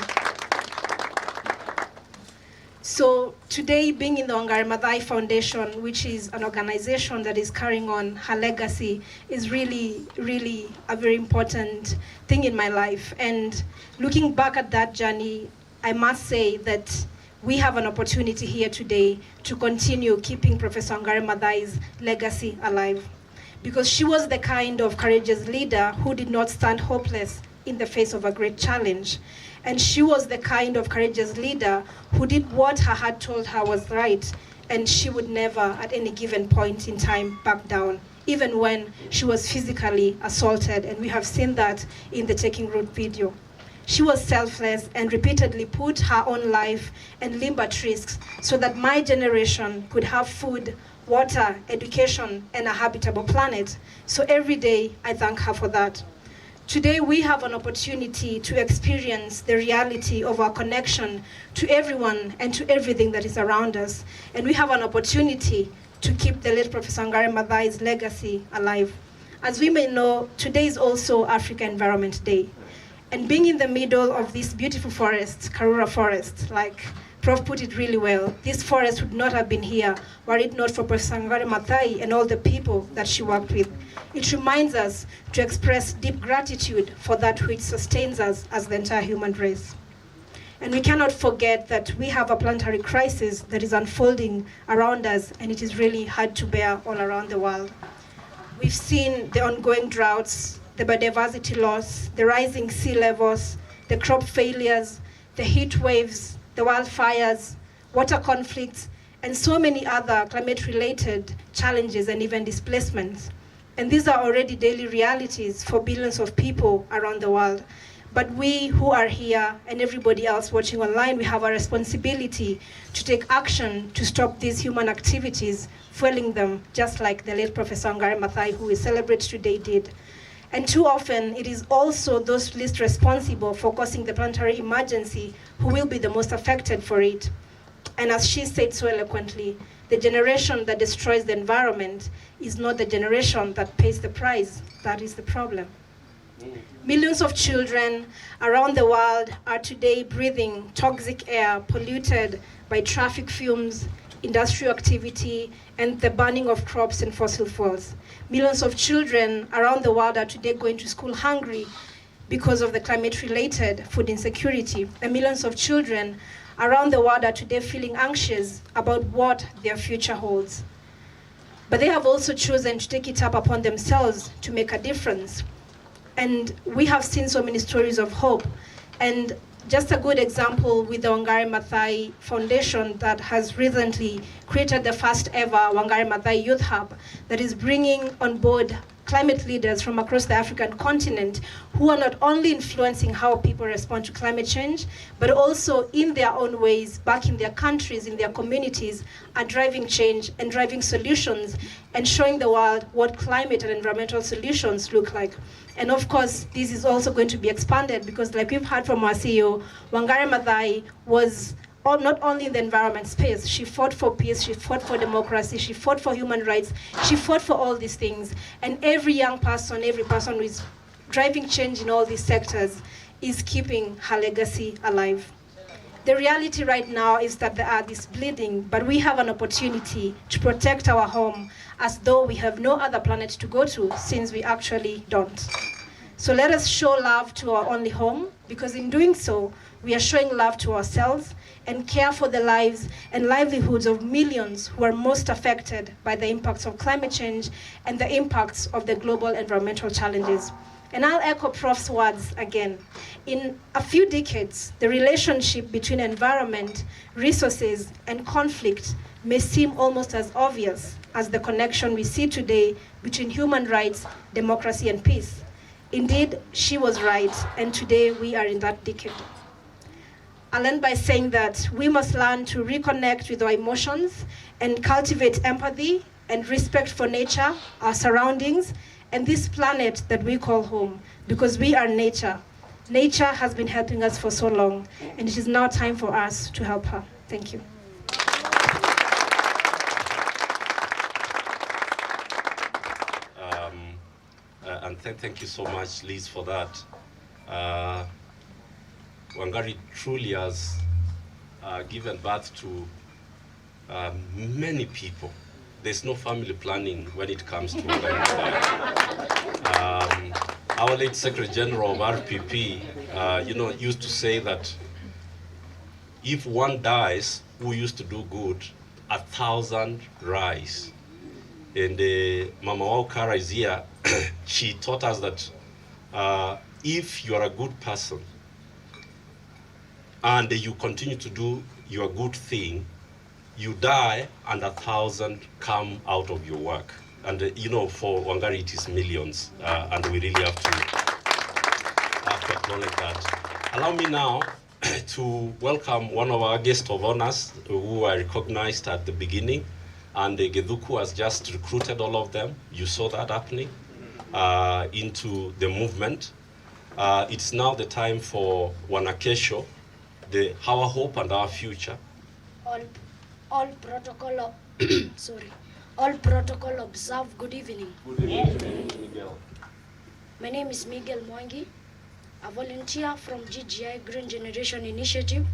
So today, being in the Wangari Maathai Foundation, which is an organization that is carrying on her legacy, is really, really a very important thing in my life. And looking back at that journey, I must say that we have an opportunity here today to continue keeping Professor Wangari Maathai's legacy alive. Because she was the kind of courageous leader who did not stand hopeless in the face of a great challenge. And she was the kind of courageous leader who did what her heart told her was right, and she would never, at any given point in time, back down, even when she was physically assaulted, and we have seen that in the Taking Root video. She was selfless and repeatedly put her own life and limb at risk so that my generation could have food, water, education, and a habitable planet. So every day, I thank her for that. Today, we have an opportunity to experience the reality of our connection to everyone and to everything that is around us. And we have an opportunity to keep the late Professor Wangari Maathai's legacy alive. As we may know, today is also Africa Environment Day. And being in the middle of this beautiful forest, Karura forest, like Prof put it really well, this forest would not have been here were it not for Professor Wangari Maathai and all the people that she worked with. It reminds us to express deep gratitude for that which sustains us as the entire human race. And we cannot forget that we have a planetary crisis that is unfolding around us, and it is really hard to bear all around the world. We've seen the ongoing droughts, the biodiversity loss, the rising sea levels, the crop failures, the heat waves, the wildfires, water conflicts, and so many other climate-related challenges and even displacements. And these are already daily realities for billions of people around the world. But we who are here and everybody else watching online, we have a responsibility to take action to stop these human activities, fueling them, just like the late Professor Wangari Maathai, who we celebrate today, did. And too often, it is also those least responsible for causing the planetary emergency who will be the most affected for it. And as she said so eloquently, the generation that destroys the environment is not the generation that pays the price. That is the problem. Millions of children around the world are today breathing toxic air polluted by traffic fumes, industrial activity, and the burning of crops and fossil fuels. Millions of children around the world are today going to school hungry because of the climate-related food insecurity. And millions of children around the world are today feeling anxious about what their future holds. But they have also chosen to take it up upon themselves to make a difference. And we have seen so many stories of hope. And just a good example with the Wangari Maathai Foundation that has recently created the first ever Wangari Maathai Youth Hub that is bringing on board climate leaders from across the African continent who are not only influencing how people respond to climate change, but also in their own ways, back in their countries, in their communities, are driving change and driving solutions and showing the world what climate and environmental solutions look like. And of course, this is also going to be expanded because, like we've heard from our CEO, Wangari Maathai was not only in the environment space, she fought for peace, she fought for democracy, she fought for human rights, she fought for all these things. And every young person, every person who is driving change in all these sectors is keeping her legacy alive. The reality right now is that the earth is bleeding, but we have an opportunity to protect our home as though we have no other planet to go to, since we actually don't. So let us show love to our only home, because in doing so, we are showing love to ourselves and care for the lives and livelihoods of millions who are most affected by the impacts of climate change and the impacts of the global environmental challenges. And I'll echo Prof's words again. In a few decades, the relationship between environment, resources, and conflict may seem almost as obvious as the connection we see today between human rights, democracy, and peace. Indeed, she was right, and today we are in that decade. I'll end by saying that we must learn to reconnect with our emotions and cultivate empathy and respect for nature, our surroundings, and this planet that we call home, because we are nature. Nature has been helping us for so long, and it is now time for us to help her. Thank you. And thank you so much, Liz, for that. Wangari truly has given birth to many people. There's no family planning when it comes to Wangari Maathai. Our late Secretary General of RPP, used to say that if one dies who used to do good, 1,000 rise. And Mama Waukara is here. She taught us that if you are a good person and you continue to do your good thing, you die and 1,000 come out of your work. And for Wangari it is millions, and we really have to acknowledge that. Allow me now to welcome one of our guests of honors who I recognized at the beginning, and Gedhuku has just recruited all of them. You saw that happening into the movement. It's now the time for Wanakesho, our hope and our future. All protocol all protocol observed. Good evening. Good evening, Miguel. My name is Miguel Mwangi, a volunteer from GGI Green Generation Initiative.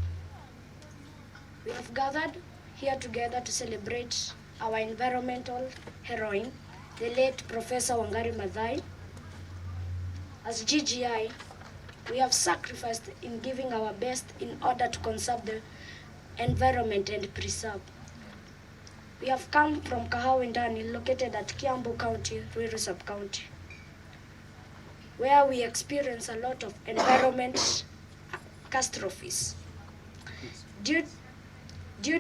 We have gathered here together to celebrate our environmental heroine, the late Professor Wangari Maathai. As GGI, we have sacrificed in giving our best in order to conserve the environment and preserve. We have come from Kahawindani, located at Kiambu County, Ruiru Sub-County, where we experience a lot of environment catastrophes. Due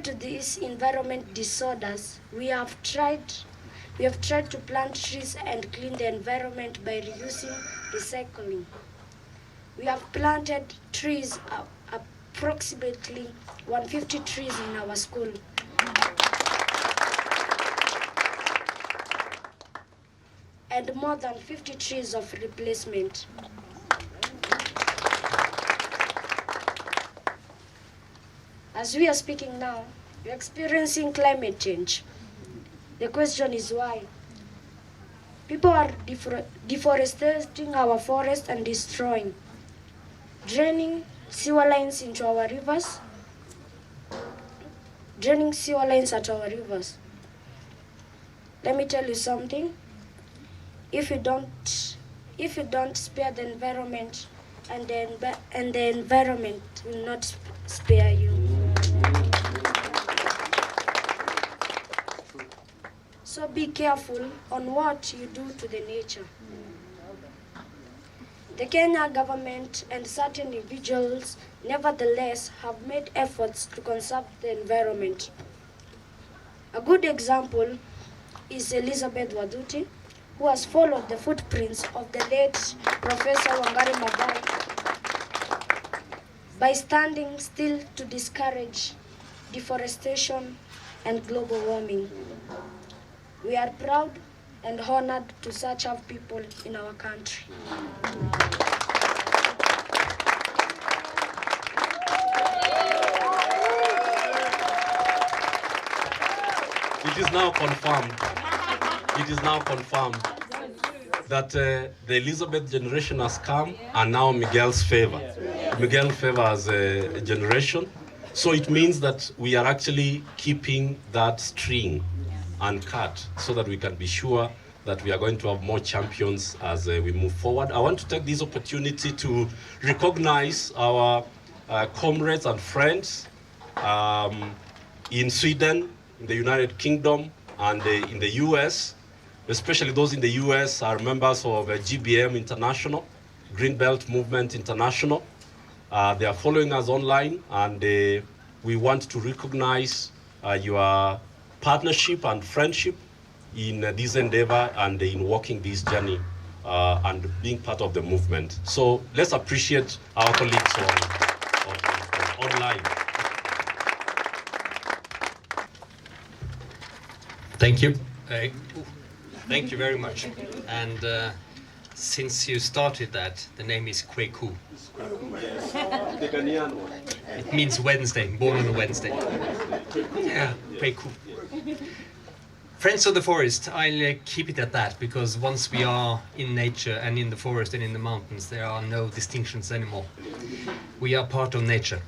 to these environment disorders, we have tried to plant trees and clean the environment by reducing recycling. We have planted trees, approximately 150 trees in our school. And more than 50 trees of replacement. As we are speaking now, we are experiencing climate change. The question is why? People are deforesting our forests and destroying, draining sewer lines into our rivers, draining sewer lines at our rivers. Let me tell you something. If you don't spare the environment, and the environment will not spare you. So be careful on what you do to the nature. The Kenya government and certain individuals nevertheless have made efforts to conserve the environment. A good example is Elizabeth Waduti, who has followed the footprints of the late Professor Wangari Maathai by standing still to discourage deforestation and global warming. We are proud and honored to such have people in our country. It is now confirmed. It is now confirmed that the Elizabeth generation has come, and now Miguel's favor. Miguel favors a generation, So it means that we are actually keeping that string uncut so that we can be sure that we are going to have more champions as we move forward. I want to take this opportunity to recognize our comrades and friends in Sweden, in the United Kingdom, and in the US. Especially those in the US are members of GBM International, Green Belt Movement International. They are following us online, and we want to recognize your partnership and friendship in this endeavor and in walking this journey and being part of the movement. So let's appreciate our colleagues online. Thank you. Thank you very much. And since you started that, the name is Kweku. It means Wednesday, born on a Wednesday. Yeah, Kweku. Friends of the forest, I'll keep it at that, because once we are in nature and in the forest and in the mountains, there are no distinctions anymore. We are part of nature.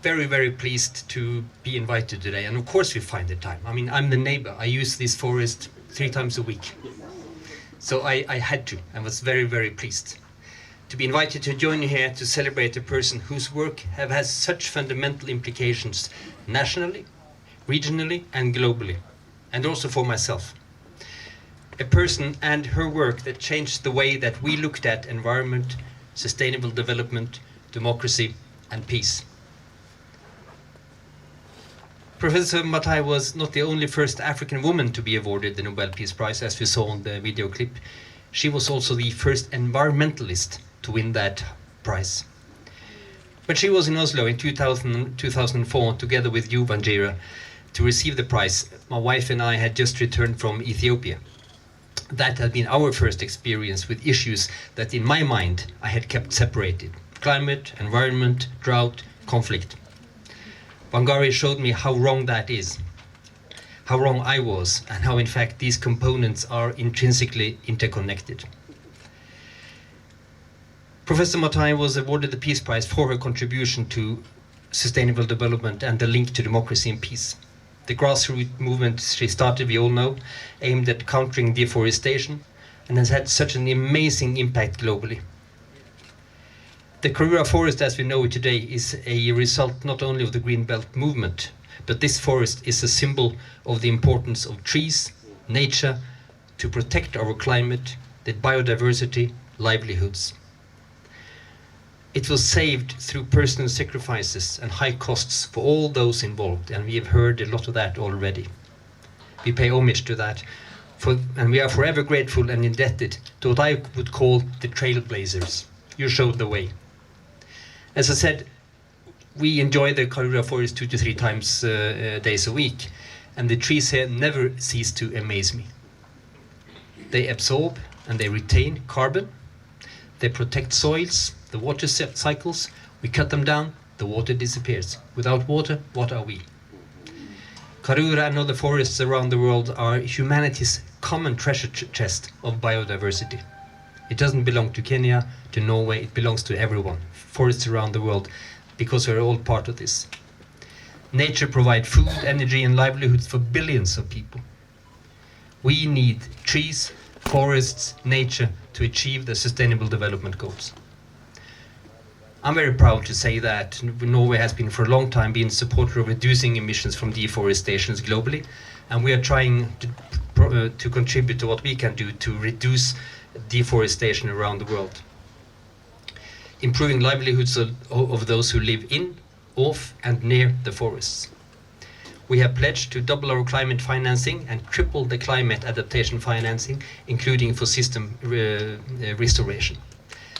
Very, very pleased to be invited today, and of course we find the time. I mean, I'm the neighbor. I use this forest 3 times a week. So I had to, and was very, very pleased to be invited to join you here to celebrate a person whose work has such fundamental implications nationally, regionally, and globally, and also for myself. A person and her work that changed the way that we looked at environment, sustainable development, democracy, and peace. Professor Maathai was not the only first African woman to be awarded the Nobel Peace Prize, as we saw in the video clip. She was also the first environmentalist to win that prize. When she was in Oslo in 2004, together with you, Wangari, to receive the prize, my wife and I had just returned from Ethiopia. That had been our first experience with issues that in my mind I had kept separated: climate, environment, drought, conflict. Wangari showed me how wrong that is, how wrong I was, and how in fact these components are intrinsically interconnected. Professor Maathai was awarded the Peace Prize for her contribution to sustainable development and the link to democracy and peace. The grassroots movement she started, we all know, aimed at countering deforestation and has had such an amazing impact globally. The Karura forest as we know it today is a result not only of the Green Belt movement, but this forest is a symbol of the importance of trees, nature, to protect our climate, the biodiversity, livelihoods. It was saved through personal sacrifices and high costs for all those involved, and we have heard a lot of that already. We pay homage to that, and we are forever grateful and indebted to what I would call the trailblazers. You showed the way. As I said, we enjoy the Karura forest 2 to 3 times days a week, and the trees here never cease to amaze me. They absorb and they retain carbon. They protect soils, the water cycles. We cut them down, the water disappears. Without water, what are we? Karura and other forests around the world are humanity's common treasure chest of biodiversity. It doesn't belong to Kenya, to Norway, it belongs to everyone. Forests around the world, because we're all part of this. Nature provides food, energy, and livelihoods for billions of people. We need trees, forests, nature to achieve the sustainable development goals. I'm very proud to say that Norway has been for a long time been a supporter of reducing emissions from deforestation globally, and we are trying to contribute to what we can do to reduce deforestation around the world. Improving livelihoods of those who live in, off, and near the forests. We have pledged to double our climate financing and triple the climate adaptation financing, including for system restoration.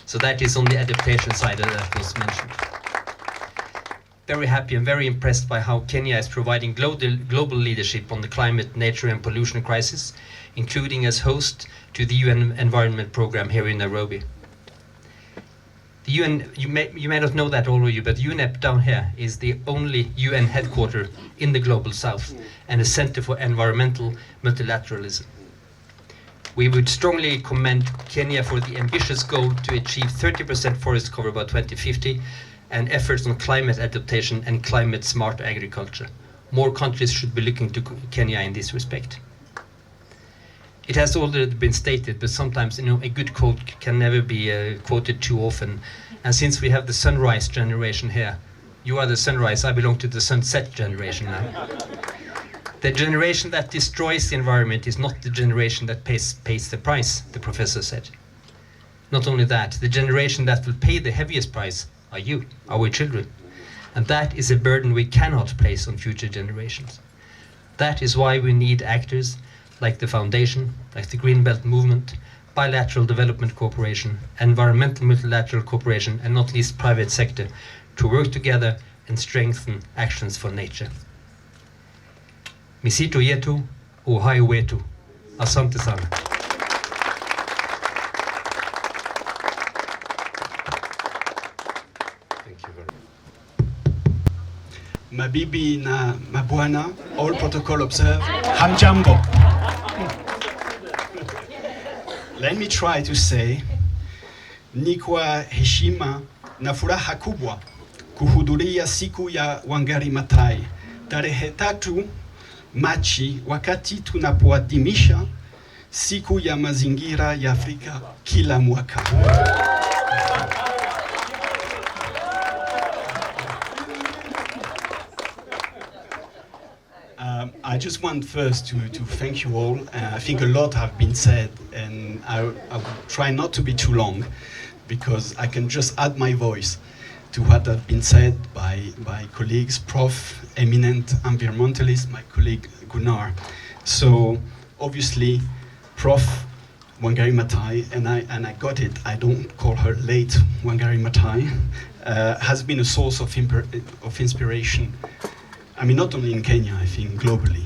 So that is on the adaptation side that was mentioned. Very happy and very impressed by how Kenya is providing global leadership on the climate, nature, and pollution crisis, including as host to the UN Environment Programme here in Nairobi. The UN, you may not know that, all of you, but UNEP down here is the only UN headquarter in the global south and a center for environmental multilateralism. We would strongly commend Kenya for the ambitious goal to achieve 30% forest cover by 2050 and efforts on climate adaptation and climate smart agriculture. More countries should be looking to Kenya in this respect. It has already been stated, but sometimes a good quote can never be quoted too often. And since we have the sunrise generation here, you are the sunrise, I belong to the sunset generation now. The generation that destroys the environment is not the generation that pays the price, the professor said. Not only that, the generation that will pay the heaviest price are you, our children. And that is a burden we cannot place on future generations. That is why we need actors like the Foundation, like the Green Belt Movement, bilateral development cooperation, environmental multilateral cooperation, and not least private sector, to work together and strengthen actions for nature. Misito yetu, uhai wetu. Asante sana. Mabibi na mabwana, all protocol observed. Hamjambo. Let me try to say, ni kwa heshima na furaha kubwa kuhudhuria siku ya Wangari Maathai tarehe 3 Machi, wakati tunapoadhimisha siku ya mazingira ya Afrika kila mwaka. I just want first to thank you all. I think a lot have been said, and I will try not to be too long, because I can just add my voice to what have been said by colleagues, Prof, eminent environmentalist, my colleague Gunnar. So obviously, Prof Wangari Maathai, and I got it, I don't call her late Wangari Maathai, has been a source of inspiration. I mean, not only in Kenya, I think globally.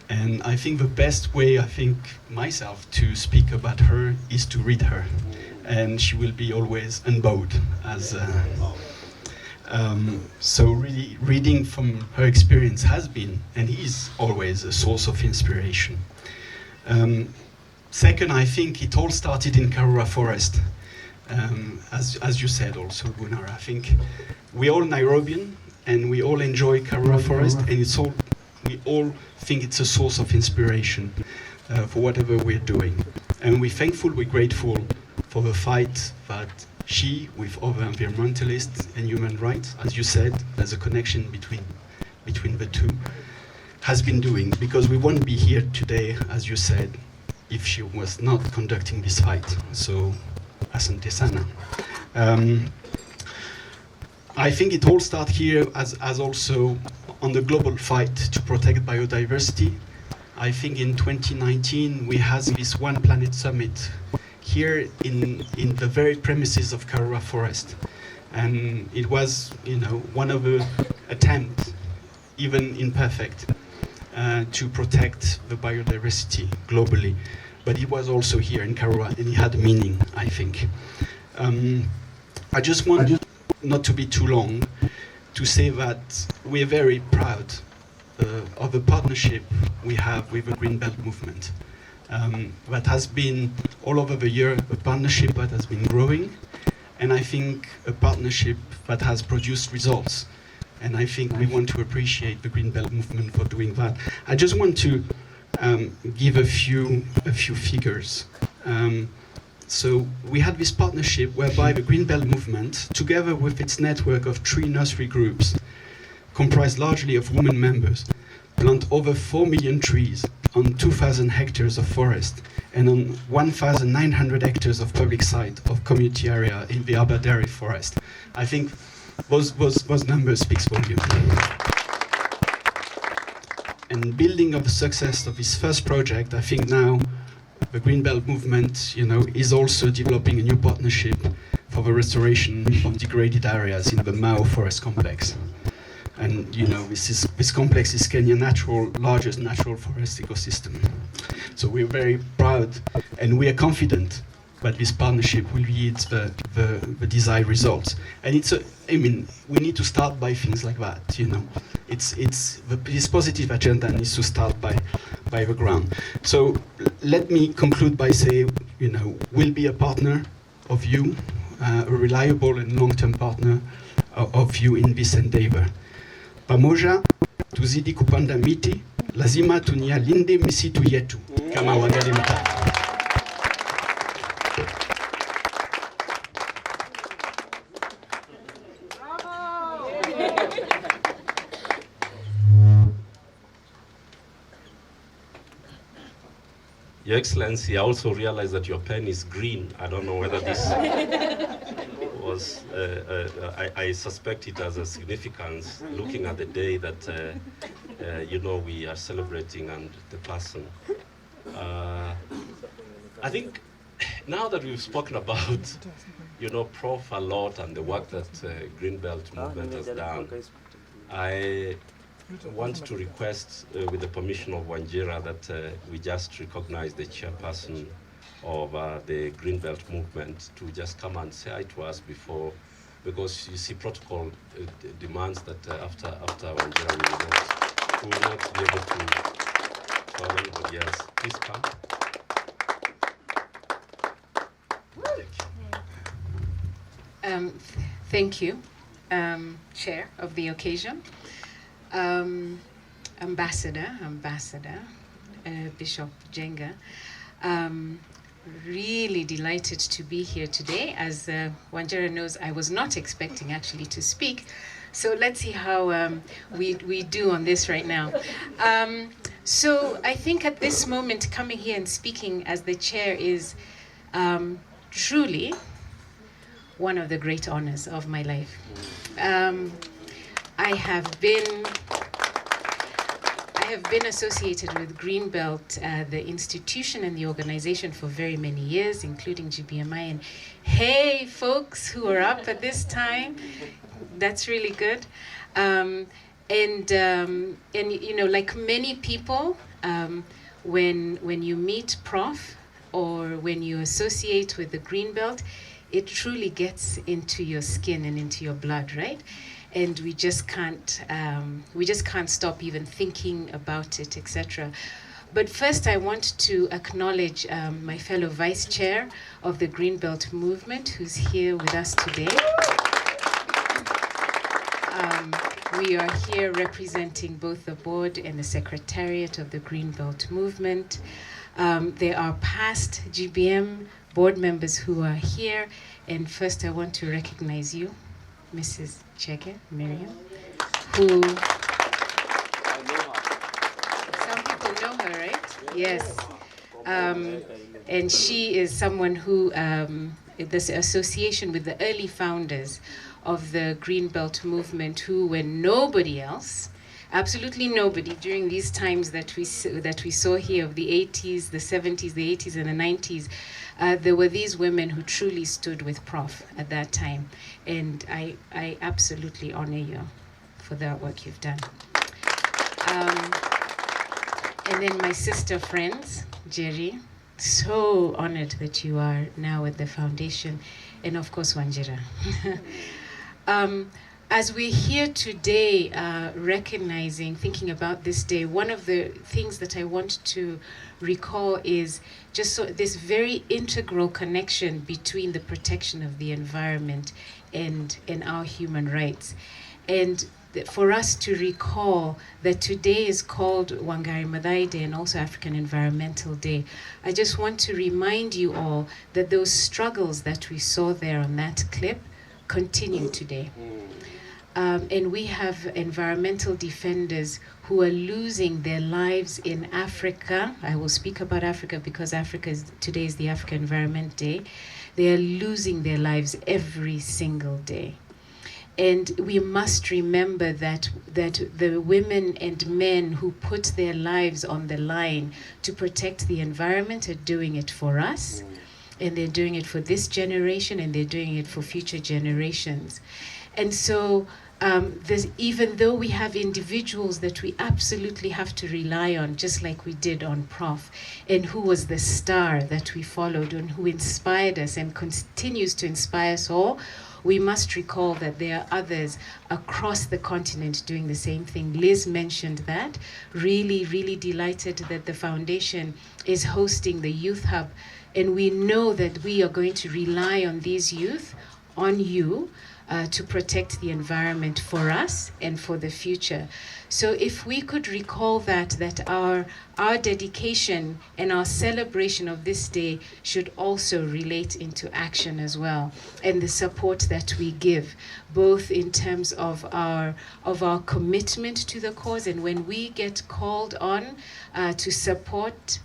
And I think the best way, myself, to speak about her is to read her. And she will be always unbowed as so really reading from her experience has been and is always a source of inspiration. Second, I think it all started in Karura forest. As you said also, Gunnar, I think we're all Nairobian and we all enjoy Karura forest, and we all think it's a source of inspiration for whatever we're doing. And we're thankful, we're grateful for the fight that she, with other environmentalists and human rights, as you said, there's a connection between the two, has been doing, because we wouldn't be here today, as you said, if she was not conducting this fight. So, asante sana. I think it all starts here as also on the global fight to protect biodiversity. I think in 2019 we had this One Planet Summit here in the very premises of Karura Forest. And it was, one of the attempts, even imperfect, to protect the biodiversity globally. But it was also here in Karura, and it had meaning, I think. I just want, not to be too long, to say that we're very proud of the partnership we have with the Green Belt movement. That has been, all over the year, a partnership that has been growing, and I think a partnership that has produced results. And I think we want to appreciate the Green Belt movement for doing that. I just want to give a few figures. So we had this partnership whereby the Green Belt movement, together with its network of 3 nursery groups, comprised largely of women members, plant over 4 million trees on 2,000 hectares of forest and on 1,900 hectares of public site of community area in the Aberdare forest. I think those numbers speaks volume. And building of the success of this first project, I think now the Green Belt movement, is also developing a new partnership for the restoration of degraded areas in the Mao Forest Complex. And this complex is Kenya's largest natural forest ecosystem. So we're very proud, and we are confident that this partnership will yield the desired results. And we need to start by things like that. This positive agenda needs to start by the ground. So let me conclude by saying, we'll be a partner of you, a reliable and long-term partner of you in this endeavor. Pamoja tuzidi kupanda miti, lazima tunyalinde misitu yetu kama Wangari Maathai. Your Excellency, I also realized that your pen is green. I don't know whether this was, I suspect it has a significance looking at the day that, you know, we are celebrating and the person. I think now that we've spoken about, you know, Prof a lot and the work that Greenbelt movement has done, I want to request, with the permission of Wanjira, that we just recognize the chairperson of the Greenbelt movement to just come and say hi to us before, because you see protocol demands that after Wanjira we will not be able to allow anybody else. Please come. Thank you, Chair of the occasion. Ambassador, Bishop Jenga, really delighted to be here today. As Wanjira knows, I was not expecting actually to speak, so let's see how we do on this right now. So I think at this moment, coming here and speaking as the chair is truly one of the great honors of my life. I have been associated with Greenbelt, the institution and the organization, for very many years, including GBMI. And hey, folks who are up at this time, that's really good. And you know, like many people, when you meet Prof or when you associate with the Greenbelt, it truly gets into your skin and into your blood, right? And we just can't stop even thinking about it, etc. But first, I want to acknowledge my fellow vice chair of the Greenbelt movement, who's here with us today. We are here representing both the board and the secretariat of the Greenbelt movement. There are past GBM board members who are here, and first I want to recognize you, Mrs. Chege, Miriam, who, some people know her, right? Yes. And she is someone who, this association with the early founders of the Greenbelt movement, who, when nobody else, absolutely nobody, during these times that we saw here of the 80s, the 70s, the 80s, and the 90s, there were these women who truly stood with Prof at that time. And I absolutely honor you for that work you've done. And then my sister friends, Jerry, so honored that you are now at the foundation, and of course Wanjira. As we're here today, thinking about this day, one of the things that I want to recall is just this very integral connection between the protection of the environment and our human rights. And for us to recall that today is called Wangari Maathai Day and also African Environmental Day, I just want to remind you all that those struggles that we saw there on that clip continue today. And we have environmental defenders who are losing their lives in Africa. I will speak about Africa because today is the African Environment Day. They are losing their lives every single day. And we must remember that the women and men who put their lives on the line to protect the environment are doing it for us. And they're doing it for this generation, and they're doing it for future generations. And so even though we have individuals that we absolutely have to rely on, just like we did on Prof, and who was the star that we followed and who inspired us and continues to inspire us all, we must recall that there are others across the continent doing the same thing. Liz mentioned that. Really, really delighted that the foundation is hosting the Youth Hub. And we know that we are going to rely on these youth, on you, to protect the environment for us and for the future. So if we could recall that our dedication and our celebration of this day should also relate into action as well, and the support that we give, both in terms of our commitment to the cause, and when we get called on to support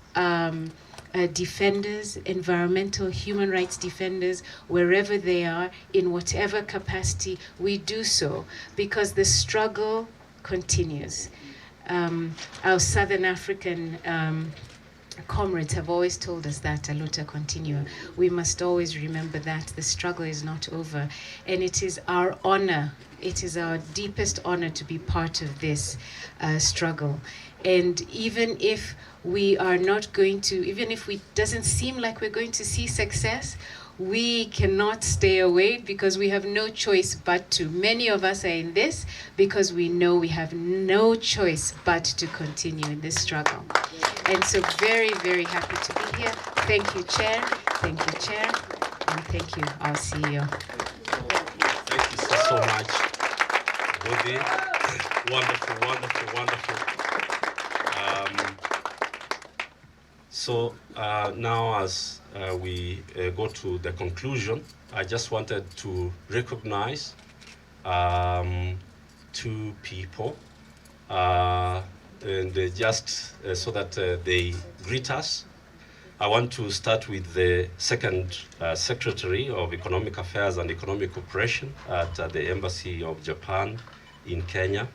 defenders, environmental human rights defenders, wherever they are, in whatever capacity, we do so because the struggle continues. Our Southern African comrades have always told us that, a luta continua. We must always remember that the struggle is not over, and it is our honor, it is our deepest honor to be part of this struggle. And even if we are not going to, even if it doesn't seem like we're going to see success, we cannot stay away because we have no choice but to. Many of us are in this because we know we have no choice but to continue in this struggle. And so very, very happy to be here. Thank you, Chair. Thank you, Chair. And thank you, our CEO. Thank you so much, Woody. Wonderful, wonderful, wonderful. So now as we go to the conclusion, I just wanted to recognize two people and just so that they greet us. I want to start with the second Secretary of Economic Affairs and Economic Cooperation at the Embassy of Japan in Kenya,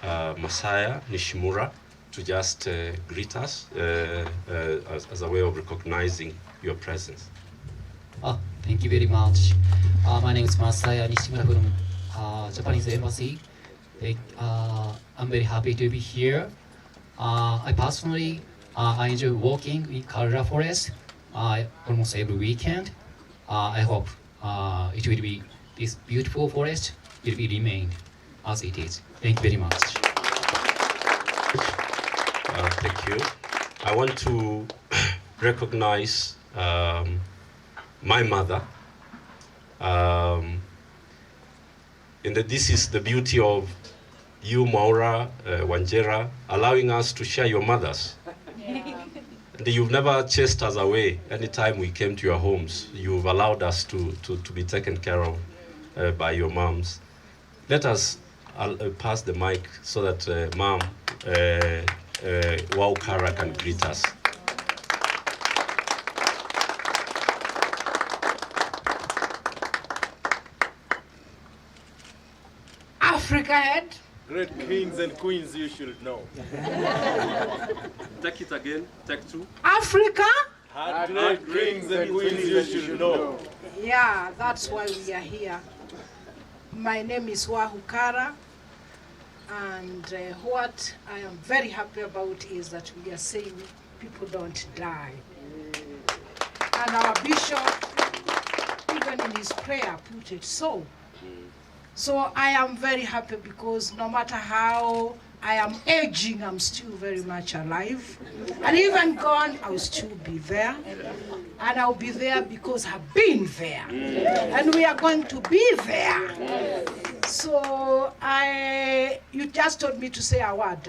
Masaya Nishimura, to just greet us as a way of recognizing your presence. Thank you very much. My name is Masaya Nishimura from Japanese Embassy. I'm very happy to be here. I personally I enjoy walking in Karura forest almost every weekend. I hope it will be, this beautiful forest will be remain as it is. Thank you very much. Thank you. I want to recognize my mother. And this is the beauty of you, Maura, Wanjera, allowing us to share your mothers. And you've never chased us away. Anytime we came to your homes, you've allowed us to be taken care of by your moms. Let us pass the mic so that Mom Waukara can greet us. Africa head. Great kings and queens you should know. Take it again, take two. Africa? Great kings and queens you should know. Yeah, that's why we are here. My name is Wahukara, and what I am very happy about is that we are saying people don't die. And our bishop, even in his prayer, put it so. So I am very happy because no matter how I am aging, I'm still very much alive. And even gone, I'll still be there. And I'll be there because I've been there. And we are going to be there. So you just told me to say a word.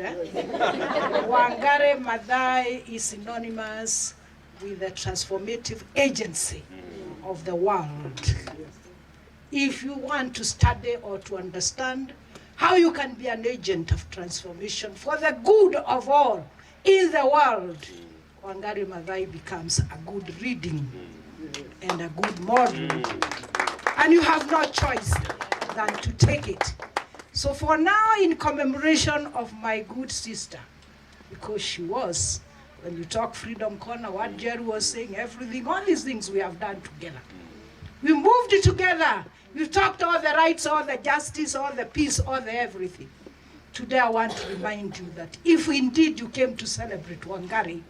Wangari Maathai is synonymous with the transformative agency of the world. If you want to study or to understand how you can be an agent of transformation for the good of all in the world, Wangari Maathai becomes a good reading and a good model. And you have no choice than to take it. So for now, in commemoration of my good sister, because she was, when you talk Freedom Corner, what Jerry was saying, everything, all these things we have done together. We moved it together. We've talked all the rights, all the justice, all the peace, all the everything. Today I want to remind you that if indeed you came to celebrate Wangari,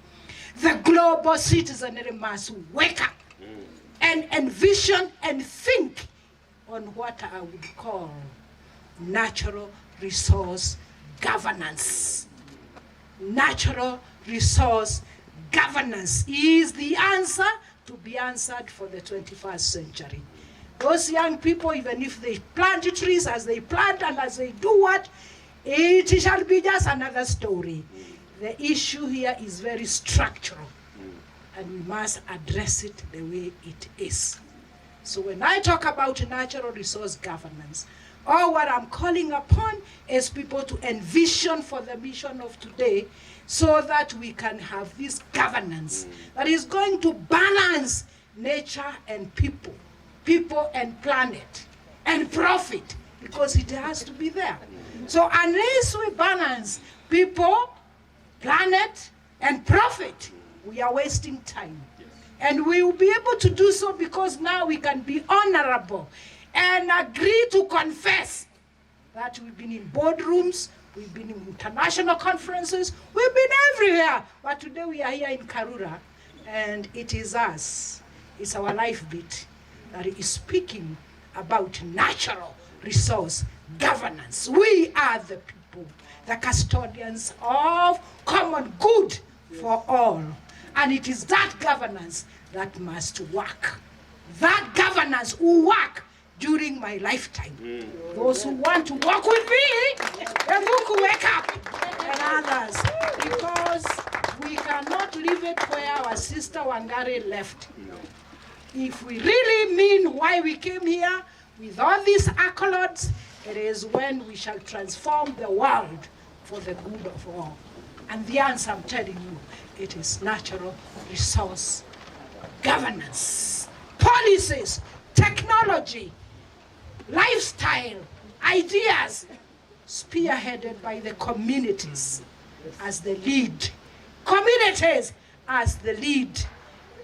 the global citizenry must wake up and envision and think on what I would call natural resource governance. Natural resource governance is the answer to be answered for the 21st century. Those young people, even if they plant trees as they plant and as they do what, it shall be just another story. The issue here is very structural, and we must address it the way it is. So when I talk about natural resource governance, all what I'm calling upon is people to envision for the mission of today so that we can have this governance that is going to balance nature and people, people and planet, and profit, because it has to be there. So unless we balance people, planet, and profit, we are wasting time. And we will be able to do so because now we can be honorable and agree to confess that we've been in boardrooms, we've been in international conferences, we've been everywhere. But today we are here in Karura, and it is us, it's our life beat that is speaking about natural resource governance. We are the people, the custodians of common good for all. And it is that governance that must work. That governance will work during my lifetime. Those who want to work with me, they will wake up, and others, because we cannot leave it where our sister Wangari left. If we really mean why we came here, with all these accolades, it is when we shall transform the world for the good of all. And the answer, I'm telling you, it is natural resource governance, policies, technology, lifestyle, ideas, spearheaded by the communities as the lead. Communities as the lead,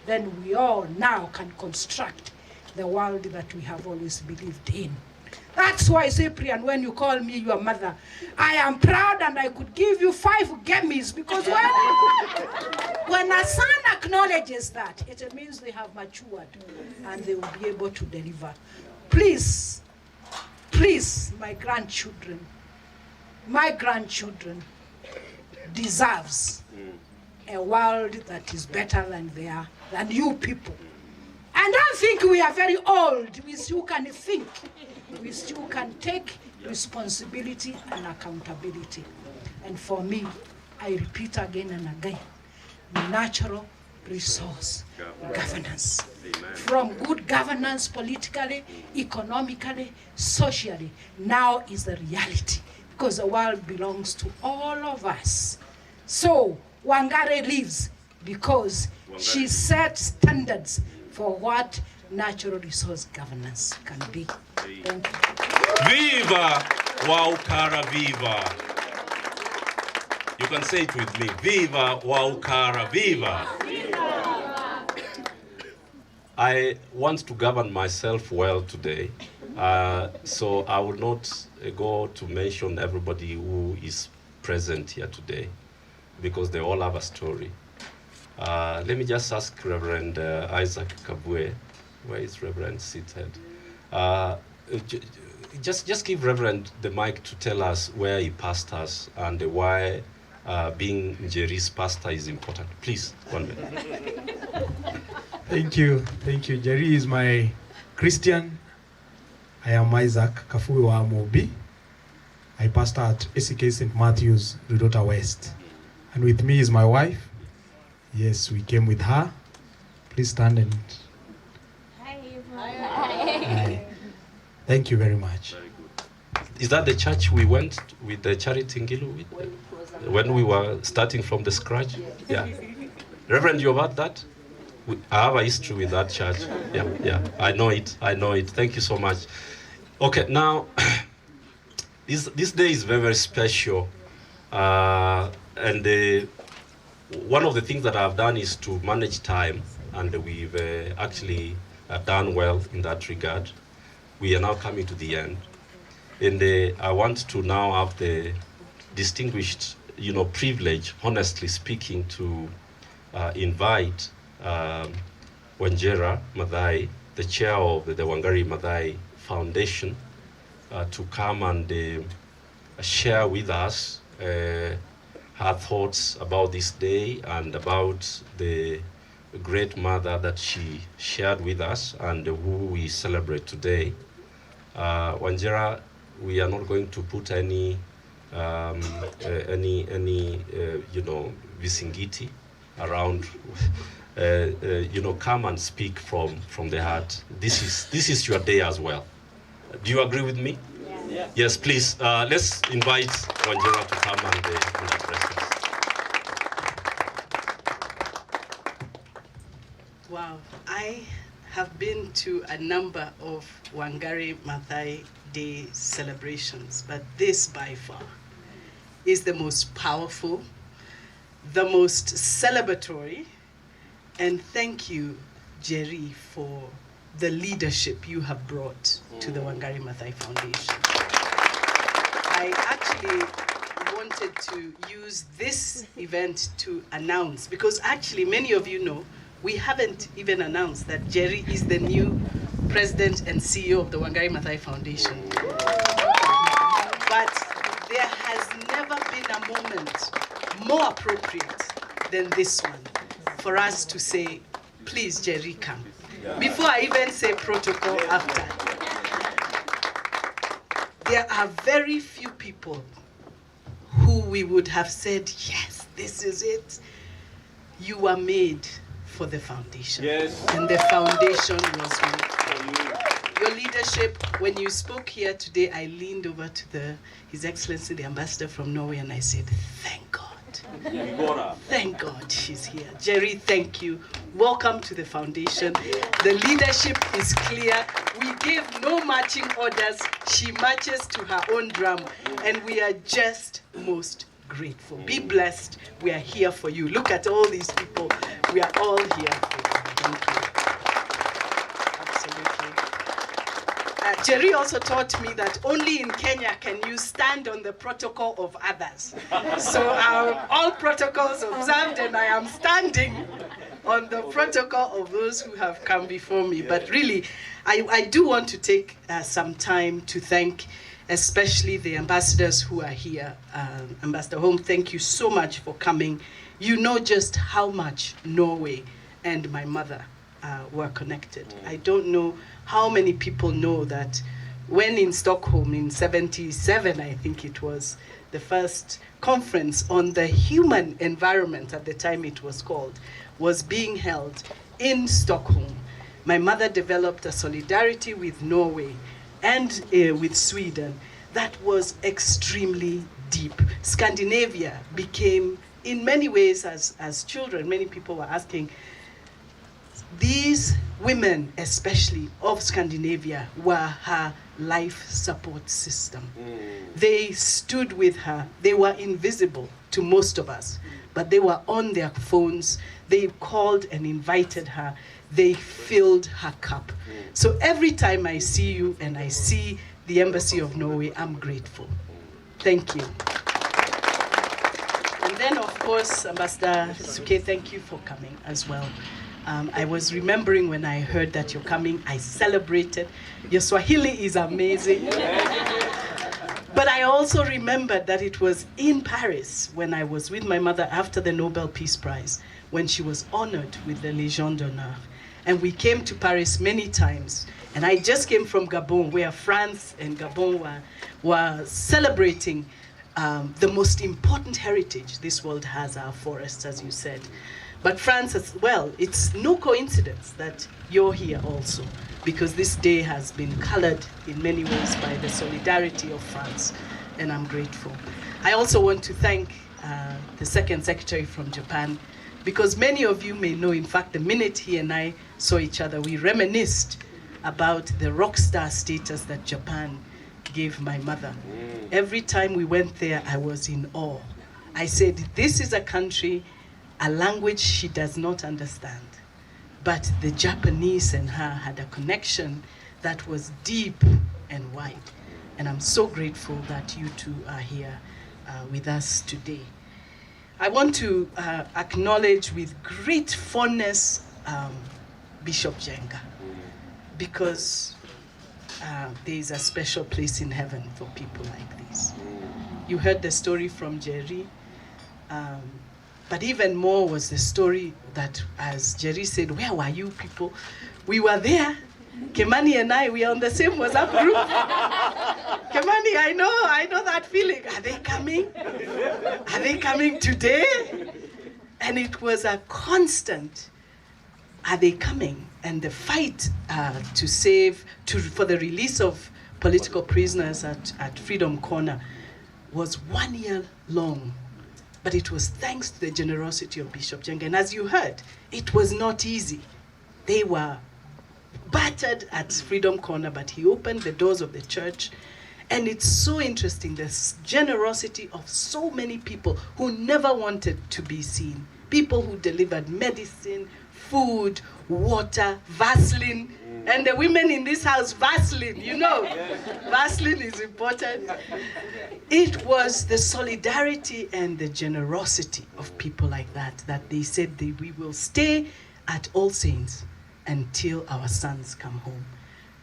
then we all now can construct the world that we have always believed in. That's why, Cyprian, when you call me your mother, I am proud and I could give you 5 Grammys, because when a son acknowledges that, it means they have matured and they will be able to deliver. Please, please, my grandchildren deserves a world that is better than you people. And I think we are very old. We still can think. We still can take responsibility and accountability. And for me, I repeat again and again, natural resource governance. From good governance politically, economically, socially, now is the reality, because the world belongs to all of us. So Wangari lives because she set standards for what natural resource governance can be. Thank you. Viva Waukara, viva. You can say it with me. Viva Waukara, viva. I want to govern myself well today, so I will not go to mention everybody who is present here today, because they all have a story. Let me just ask Reverend Isaac Kabwe, where is Reverend seated? Just give Reverend the mic to tell us where he pastors and why being Njeri's pastor is important. Please, 1 minute. Thank you. Njeri is my Christian. I am Isaac Kafui wa Amobi. I pastor at ACK St. Matthew's, Rudota West. And with me is my wife. Yes, we came with her. Please stand and... Hi. Thank you very much. Very good. Is that the church we went with the charity Ngilu with? When we were starting from the scratch? Yeah. Reverend, you have heard that? I have a history with that church. Yeah. I know it. Thank you so much. Okay, now, this day is very, very special. And one of the things that I've done is to manage time, and we've actually done well in that regard. We are now coming to the end. And I want to now have the distinguished, privilege, honestly speaking, to invite Wangari Maathai, the chair of the Wangari Maathai Foundation, to come and share with us her thoughts about this day and about the great mother that she shared with us and who we celebrate today. Wangari, we are not going to put any visingiti around. Come and speak from the heart. This is your day as well. Do you agree with me? Yeah. Yes, please. Let's invite Wangari to come and address us. Wow, I have been to a number of Wangari Maathai Day celebrations, but this by far is the most powerful, the most celebratory, and thank you, Jerry, for the leadership you have brought to the Wangari Maathai Foundation. I actually wanted to use this event to announce, because actually many of you know, we haven't even announced that Jerry is the new president and CEO of the Wangari Maathai Foundation. But there has never been a moment more appropriate than this one for us to say, please, Jerry, come. Before I even say protocol after. There are very few people who we would have said, yes, this is it. You were made for the foundation. Yes. And the foundation was made for you. Your leadership, when you spoke here today, I leaned over to His Excellency, the Ambassador from Norway, and I said, thank God. Thank God she's here. Jerry, thank you. Welcome to the foundation. The leadership is clear. We gave no marching orders. She marches to her own drum, and we are just most grateful. Be blessed. We are here for you. Look at all these people. We are all here for you. Thank you. Absolutely. Jerry also taught me that only in Kenya can you stand on the protocol of others. So all protocols observed, and I am standing on the protocol of those who have come before me. But really, I do want to take some time to thank especially the ambassadors who are here. Ambassador Holm, thank you so much for coming. You know just how much Norway and my mother were connected. I don't know how many people know that when in Stockholm in 77, I think it was, the first conference on the human environment, at the time it was called, was being held in Stockholm. My mother developed a solidarity with Norway and with Sweden that was extremely deep. Scandinavia became, in many ways, as children, many people were asking, these women, especially of Scandinavia, were her life support system. They stood with her. They were invisible to most of us, but they were on their phones. They called and invited her. They filled her cup. So every time I see you and I see the Embassy of Norway, I'm grateful. Thank you. And then, of course, Ambassador Suke, thank you for coming as well. I was remembering when I heard that you're coming, I celebrated. Your Swahili is amazing. But I also remembered that it was in Paris when I was with my mother after the Nobel Peace Prize, when she was honored with the Légion d'honneur. And we came to Paris many times. And I just came from Gabon, where France and Gabon were celebrating the most important heritage this world has, our forests, as you said. But France as well, it's no coincidence that you're here also, because this day has been colored in many ways by the solidarity of France, and I'm grateful. I also want to thank the Second Secretary from Japan, because many of you may know, in fact, the minute he and I saw each other, we reminisced about the rock star status that Japan gave my mother. Every time we went there, I was in awe. I said, this is a country, a language she does not understand. But the Japanese and her had a connection that was deep and wide. And I'm so grateful that you two are here with us today. I want to acknowledge with great fondness Bishop Jenga, because there is a special place in heaven for people like this. You heard the story from Jerry. But even more was the story that, as Jerry said, where were you people? We were there. Kemani and I, we are on the same WhatsApp group. Kemani, I know that feeling. Are they coming? Are they coming today? And it was a constant, are they coming? And the fight for the release of political prisoners at Freedom Corner was 1 year long. But it was thanks to the generosity of Bishop Jenga. And as you heard, it was not easy. They were battered at Freedom Corner, but he opened the doors of the church. And it's so interesting, the generosity of so many people who never wanted to be seen. People who delivered medicine, food, water, Vaseline. And the women in this house, Vaseline, you know. Vaseline is important. It was the solidarity and the generosity of people like that they said we will stay at All Saints until our sons come home.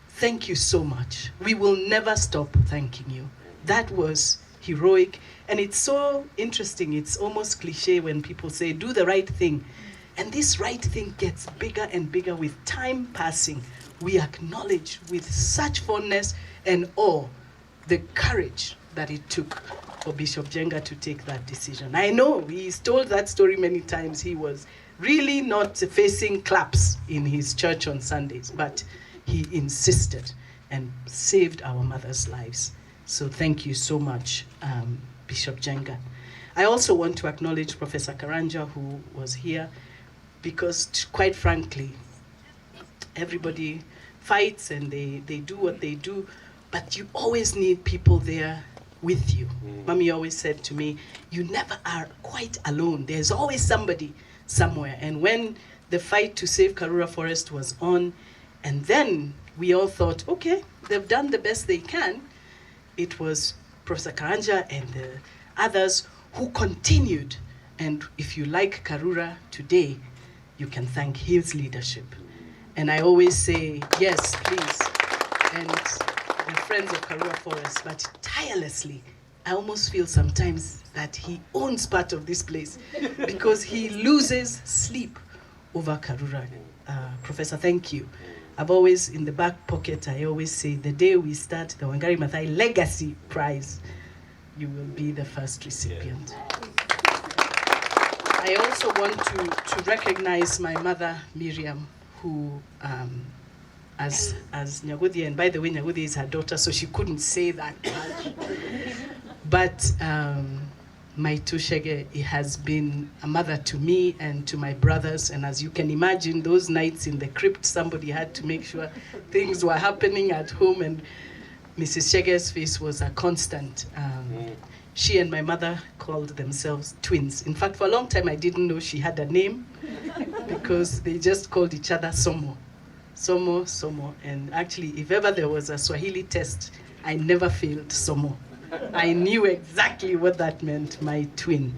Thank you so much. We will never stop thanking you. That was heroic. And it's so interesting. It's almost cliche when people say, do the right thing. And this right thing gets bigger and bigger with time passing. We acknowledge with such fondness and awe the courage that it took for Bishop Jenga to take that decision. I know he's told that story many times. He was really not facing claps in his church on Sundays, but he insisted and saved our mothers' lives. So thank you so much, Bishop Jenga. I also want to acknowledge Professor Karanja, who was here, because quite frankly, everybody fights and they do what they do, but you always need people there with you. Mommy always said to me, you never are quite alone. There's always somebody somewhere. And when the fight to save Karura Forest was on, and then we all thought, okay, they've done the best they can, it was Professor Karanja and the others who continued. And if you like Karura today, you can thank his leadership. And I always say, yes, please, and the friends of Karura Forest, but tirelessly. I almost feel sometimes that he owns part of this place because he loses sleep over Karura. Professor, thank you. I've always, in the back pocket, I always say, the day we start the Wangari Maathai Legacy Prize, you will be the first recipient. I also want to recognize my mother, Miriam, who, as Nyagudi, and by the way, Nyagudi is her daughter, so she couldn't say that much. But my Tushege has been a mother to me and to my brothers, and as you can imagine, those nights in the crypt, somebody had to make sure things were happening at home, and Mrs. Shege's face was a constant. She and my mother called themselves twins. In fact, for a long time, I didn't know she had a name because they just called each other Somo. Somo, Somo. And actually, if ever there was a Swahili test, I never failed Somo. I knew exactly what that meant, my twin.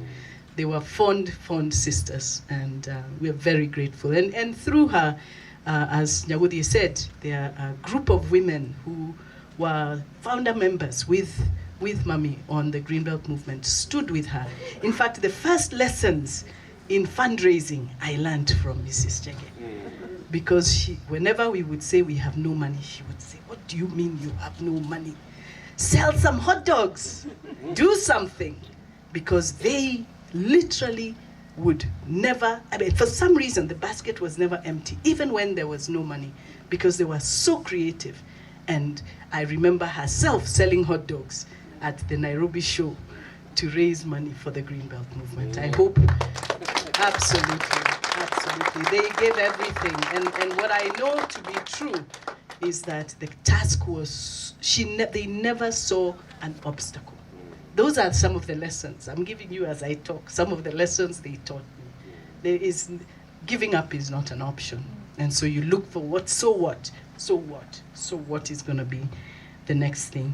They were fond, fond sisters, and we're very grateful. And through her, as Nyagudi said, there are a group of women who were founder members with Mami on the Greenbelt movement, stood with her. In fact, the first lessons in fundraising I learned from Mrs. Chege. Because whenever we would say we have no money, she would say, what do you mean you have no money? Sell some hot dogs, do something. Because they literally would never, for some reason, the basket was never empty, even when there was no money, because they were so creative. And I remember herself selling hot dogs at the Nairobi show to raise money for the Greenbelt movement. I hope, absolutely, they gave everything. And what I know to be true is that the task was, they never saw an obstacle. Those are some of the lessons. I'm giving you as I talk, some of the lessons they taught me. Giving up is not an option. And so you look for so what is gonna be the next thing.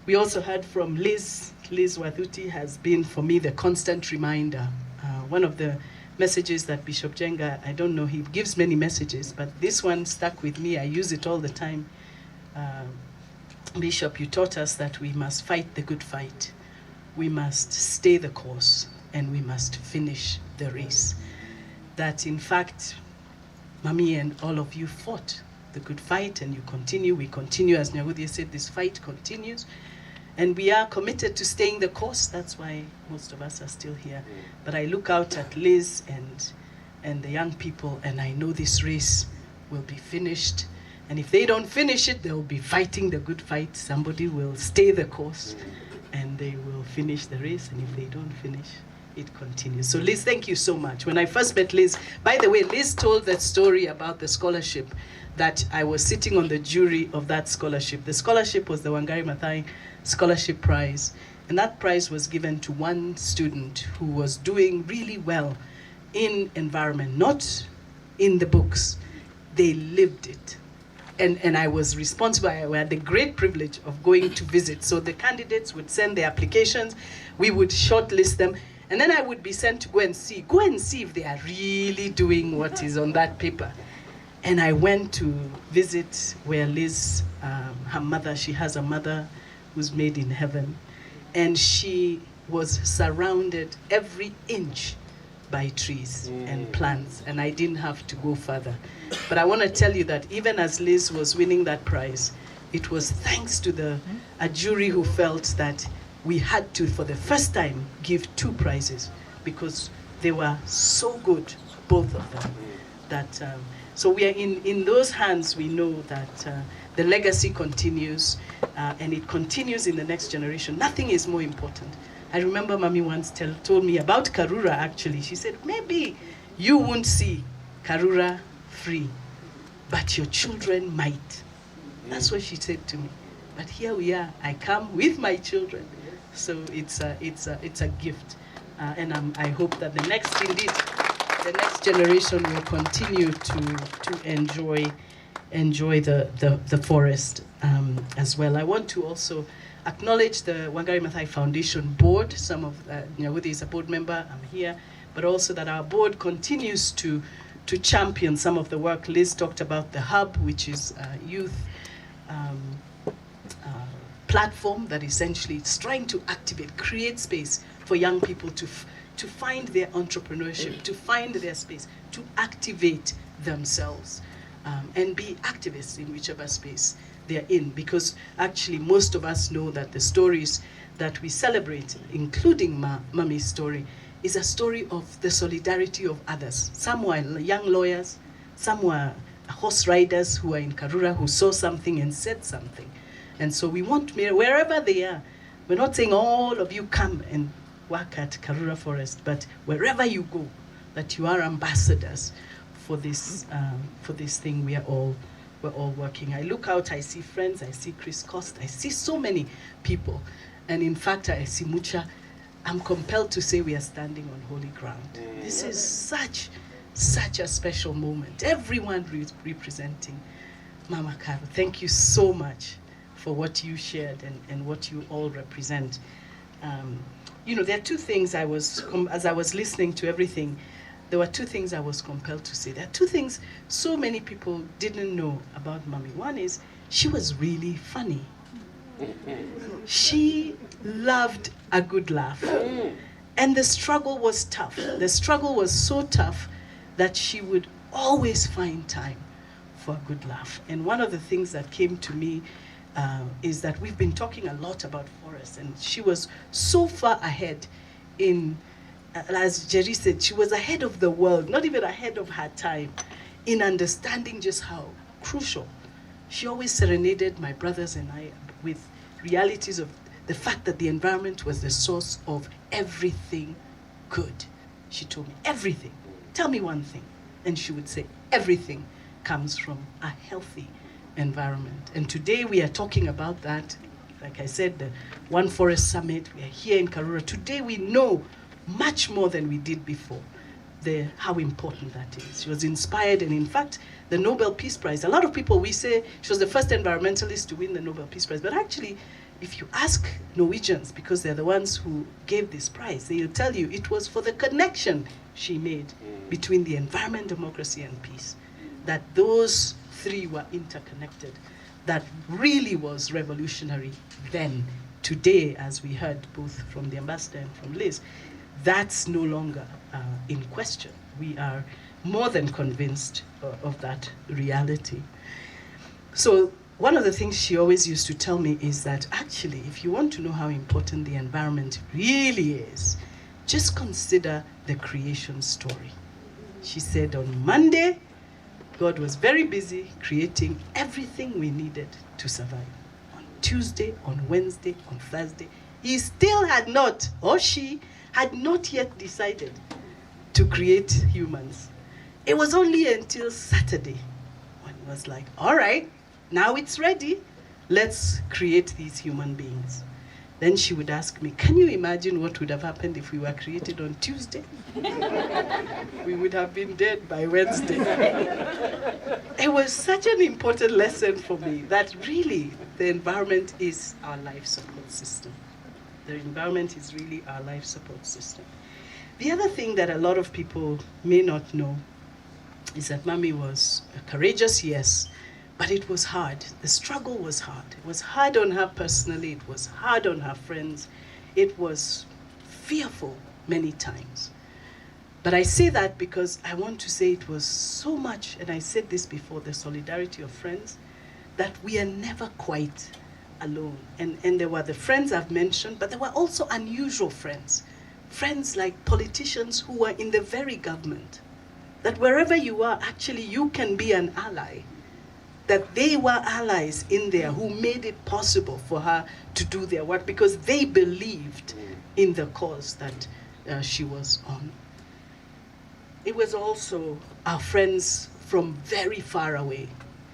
We also heard from Liz. Liz Wathuti has been, for me, the constant reminder. One of the messages that Bishop Jenga, I don't know, he gives many messages, but this one stuck with me. I use it all the time. Bishop, you taught us that we must fight the good fight. We must stay the course. and we must finish the race. That in fact, Mami and all of you fought the good fight, and you continue, we continue, as Nyagudi said, this fight continues. And we are committed to staying the course. That's why most of us are still here. But I look out at Liz and the young people, and I know this race will be finished. And if they don't finish it, they'll be fighting the good fight. Somebody will stay the course, and they will finish the race. And if they don't finish, it continues. So Liz, thank you so much. When I first met Liz, by the way, Liz told that story about the scholarship, that I was sitting on the jury of that scholarship. The scholarship was the Wangari Maathai Scholarship Prize. And that prize was given to one student who was doing really well in environment, not in the books. They lived it. And I was responsible. I had the great privilege of going to visit. So the candidates would send their applications, we would shortlist them, and then I would be sent to go and see if they are really doing what is on that paper. And I went to visit where Liz, her mother, she has a mother who's made in heaven, and she was surrounded every inch by trees and plants, and I didn't have to go further. But I want to tell you that even as Liz was winning that prize, it was thanks to a jury who felt that we had to, for the first time, give 2 prizes, because they were so good, both of them, that so we are in those hands. We know that the legacy continues, and it continues in the next generation. Nothing is more important. I remember Mami once told me about Karura, actually. She said, maybe you won't see Karura free, but your children might. That's what she said to me. But here we are. I come with my children. So it's a gift. And I hope that the next generation will continue to enjoy the forest as well. I want to also acknowledge the Wangari Maathai Foundation board. Some of Nyagudi is a board member, I'm here, but also that our board continues to champion some of the work. Liz talked about the hub, which is a youth platform that essentially is trying to activate, create space for young people to find their entrepreneurship, to find their space, to activate themselves, and be activists in whichever space they're in. Because actually most of us know that the stories that we celebrate, including Mami's story, is a story of the solidarity of others. Some were young lawyers, some were horse riders who are in Karura who saw something and said something. And so we want, wherever they are, we're not saying all of you come and work at Karura Forest, but wherever you go, that you are ambassadors for this thing we're all working. I look out, I see friends, I see Chris Cost, I see so many people. And in fact, I see Mucha. I'm compelled to say we are standing on holy ground. This is such a special moment. Everyone representing Mama Karo. Thank you so much for what you shared and what you all represent. You know, there are 2 things as I was listening to everything, there were 2 things I was compelled to say. There are 2 things so many people didn't know about Mami. One is, she was really funny. She loved a good laugh. And the struggle was tough. The struggle was so tough that she would always find time for a good laugh. And one of the things that came to me is that we've been talking a lot about forests, and she was so far ahead in, as Jerry said, she was ahead of the world, not even ahead of her time, in understanding just how crucial. She always serenaded my brothers and I with realities of the fact that the environment was the source of everything good. She told me, everything. Tell me one thing. And she would say, everything comes from a healthy environment. And today we are talking about that. Like I said, the One Forest Summit, we are here in Karura. Today we know much more than we did before, how important that is. She was inspired, and in fact, the Nobel Peace Prize, a lot of people, we say she was the first environmentalist to win the Nobel Peace Prize, but actually, if you ask Norwegians, because they're the ones who gave this prize, they'll tell you it was for the connection she made between the environment, democracy, and peace. That those 3 were interconnected. That really was revolutionary then. Today, as we heard both from the ambassador and from Liz, that's no longer in question. We are more than convinced of that reality. So one of the things she always used to tell me is that actually, if you want to know how important the environment really is, just consider the creation story. She said on Monday, God was very busy creating everything we needed to survive. On Tuesday, on Wednesday, on Thursday, he still had not, or she had not yet decided to create humans. It was only until Saturday when it was like, all right, now it's ready. Let's create these human beings. Then she would ask me, can you imagine what would have happened if we were created on Tuesday? We would have been dead by Wednesday. It was such an important lesson for me that really the environment is our life support system. The environment is really our life support system. The other thing that a lot of people may not know is that Mommy was courageous, yes, but it was hard. The struggle was hard. It was hard on her personally. It was hard on her friends. It was fearful many times. But I say that because I want to say it was so much, and I said this before, the solidarity of friends, that we are never quite alone. And there were the friends I've mentioned, but there were also unusual friends. Friends like politicians who were in the very government. That wherever you are, actually you can be an ally. That they were allies in there who made it possible for her to do their work because they believed in the cause that she was on. It was also our friends from very far away.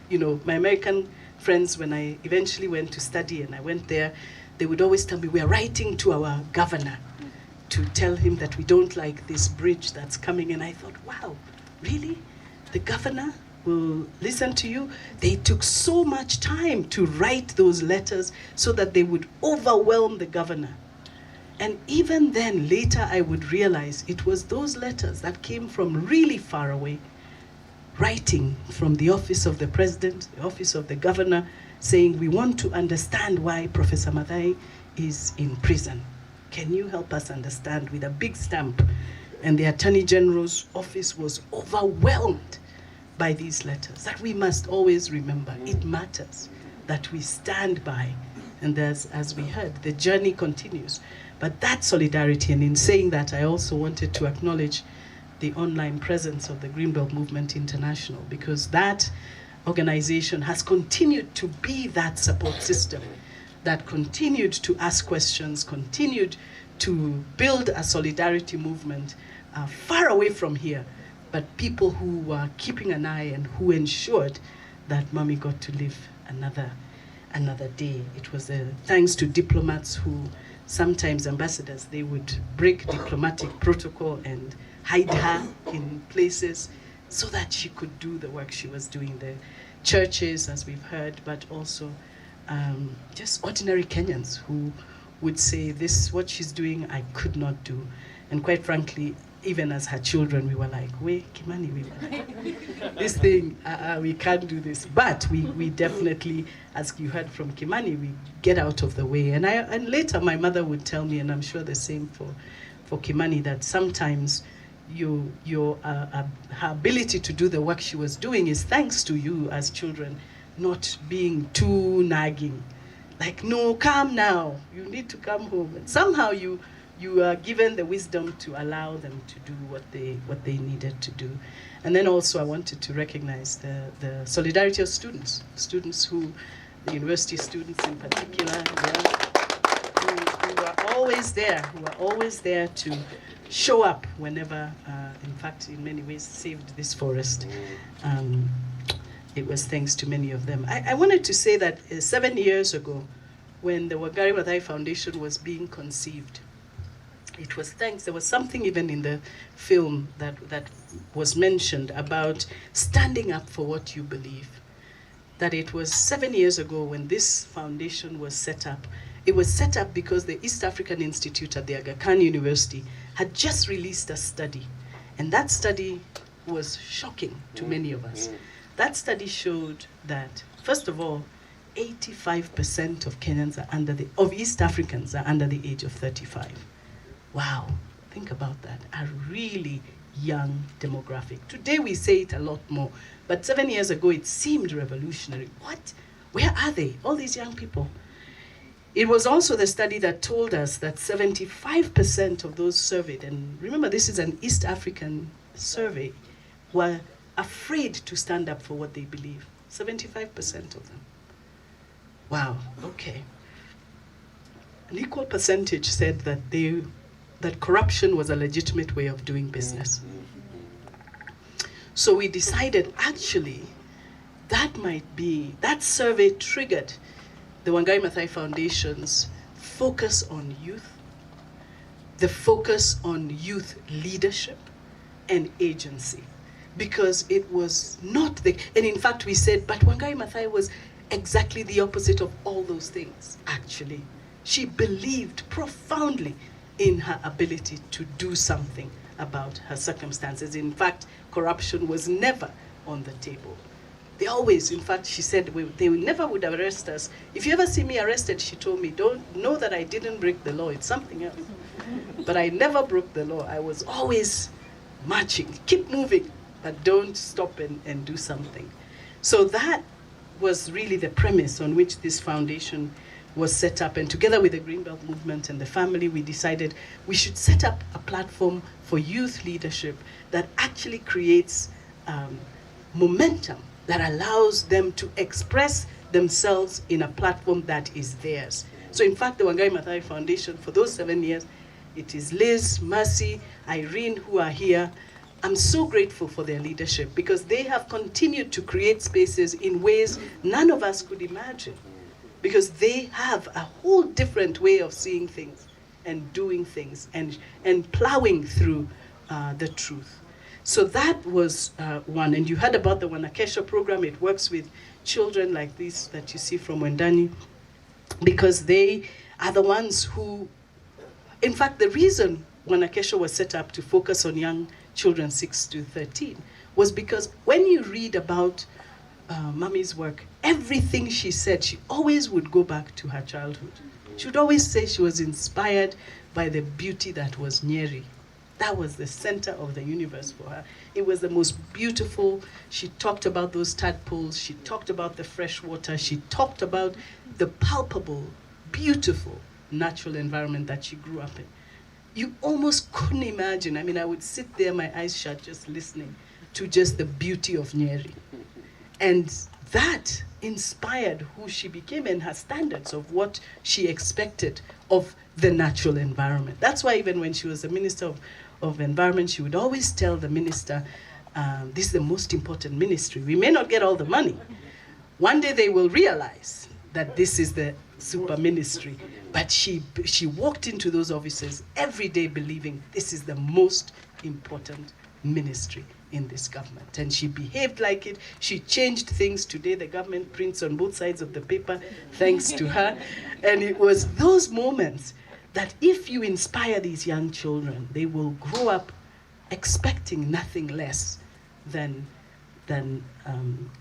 You know, my American friends, when I eventually went to study and I went there, they would always tell me, we are writing to our governor to tell him that we don't like this bridge that's coming. And I thought, wow, really? The governor will listen to you? They took so much time to write those letters so that they would overwhelm the governor. And even then, later I would realize it was those letters that came from really far away, writing from the office of the president, the office of the governor, saying, we want to understand why Professor Maathai is in prison. Can you help us understand, with a big stamp? And the Attorney General's office was overwhelmed by these letters. That we must always remember, it matters that we stand by. And as we heard, the journey continues. But that solidarity, and in saying that, I also wanted to acknowledge the online presence of the Greenbelt Movement International, because that organization has continued to be that support system, that continued to ask questions, continued to build a solidarity movement far away from here, but people who were keeping an eye and who ensured that Mommy got to live another day. It was thanks to diplomats who, sometimes ambassadors, they would break diplomatic protocol and hide her in places so that she could do the work she was doing. The churches, as we've heard, but also just ordinary Kenyans who would say, this, what she's doing, I could not do. And quite frankly, even as her children, we were like, wait, Kimani, we were like, this thing, we can't do this. But we definitely, as you heard from Kimani, we get out of the way. And later my mother would tell me, and I'm sure the same for Kimani, that sometimes her ability to do the work she was doing is thanks to you as children not being too nagging. Like, no, come now, you need to come home. And somehow you are given the wisdom to allow them to do what they needed to do. And then also I wanted to recognize the solidarity of students who, the university students in particular, who are always there to show up whenever, in fact, in many ways, saved this forest. It was thanks to many of them. I wanted to say that 7 years ago, when the Wangari Maathai Foundation was being conceived, it was thanks, there was something even in the film that was mentioned about standing up for what you believe. That it was 7 years ago when this foundation was set up. It was set up because the East African Institute at the Aga Khan University had just released a study. And that study was shocking to many of us. That study showed that, first of all, 85% of Kenyans of East Africans are under the age of 35. Wow, think about that, a really young demographic. Today we say it a lot more, but 7 years ago it seemed revolutionary. What? Where are they? All these young people. It was also the study that told us that 75% of those surveyed, and remember this is an East African survey, were afraid to stand up for what they believe. 75% of them. Wow, okay. An equal percentage said that corruption was a legitimate way of doing business. So we decided actually that survey triggered the Wangari Maathai Foundation's focus on youth, the focus on youth leadership and agency. Because it was not and in fact we said, but Wangari Maathai was exactly the opposite of all those things, actually. She believed profoundly in her ability to do something about her circumstances. In fact, corruption was never on the table. They always, in fact, she said, they never would arrest us. If you ever see me arrested, she told me, don't know that I didn't break the law, it's something else. But I never broke the law. I was always marching, keep moving, but don't stop and do something. So that was really the premise on which this foundation was set up. And together with the Greenbelt movement and the family, we decided we should set up a platform for youth leadership that actually creates momentum, that allows them to express themselves in a platform that is theirs. So in fact, the Wangari Maathai Foundation, for those 7 years, it is Liz, Mercy, Irene who are here. I'm so grateful for their leadership because they have continued to create spaces in ways none of us could imagine, because they have a whole different way of seeing things and doing things and plowing through the truth. So that was one. And you heard about the Wanakesha program. It works with children like this that you see from Wendani, because they are the ones who, in fact, the reason Wanakesha was set up to focus on young children 6 to 13 was because when you read about Mommy's work, everything she said, she always would go back to her childhood. She would always say she was inspired by the beauty that was Nyeri. That was the center of the universe for her. It was the most beautiful. She talked about those tadpoles. She talked about the fresh water. She talked about the palpable, beautiful natural environment that she grew up in. You almost couldn't imagine. I mean, I would sit there, my eyes shut, just listening to just the beauty of Nyeri. And that inspired who she became and her standards of what she expected of the natural environment. That's why even when she was the Minister of Environment, she would always tell the minister, this is the most important ministry. We may not get all the money. One day they will realize that this is the super ministry. But she walked into those offices every day believing this is the most important ministry in this government. And she behaved like it. She changed things. Today the government prints on both sides of the paper thanks to her. And it was those moments that if you inspire these young children, they will grow up expecting nothing less than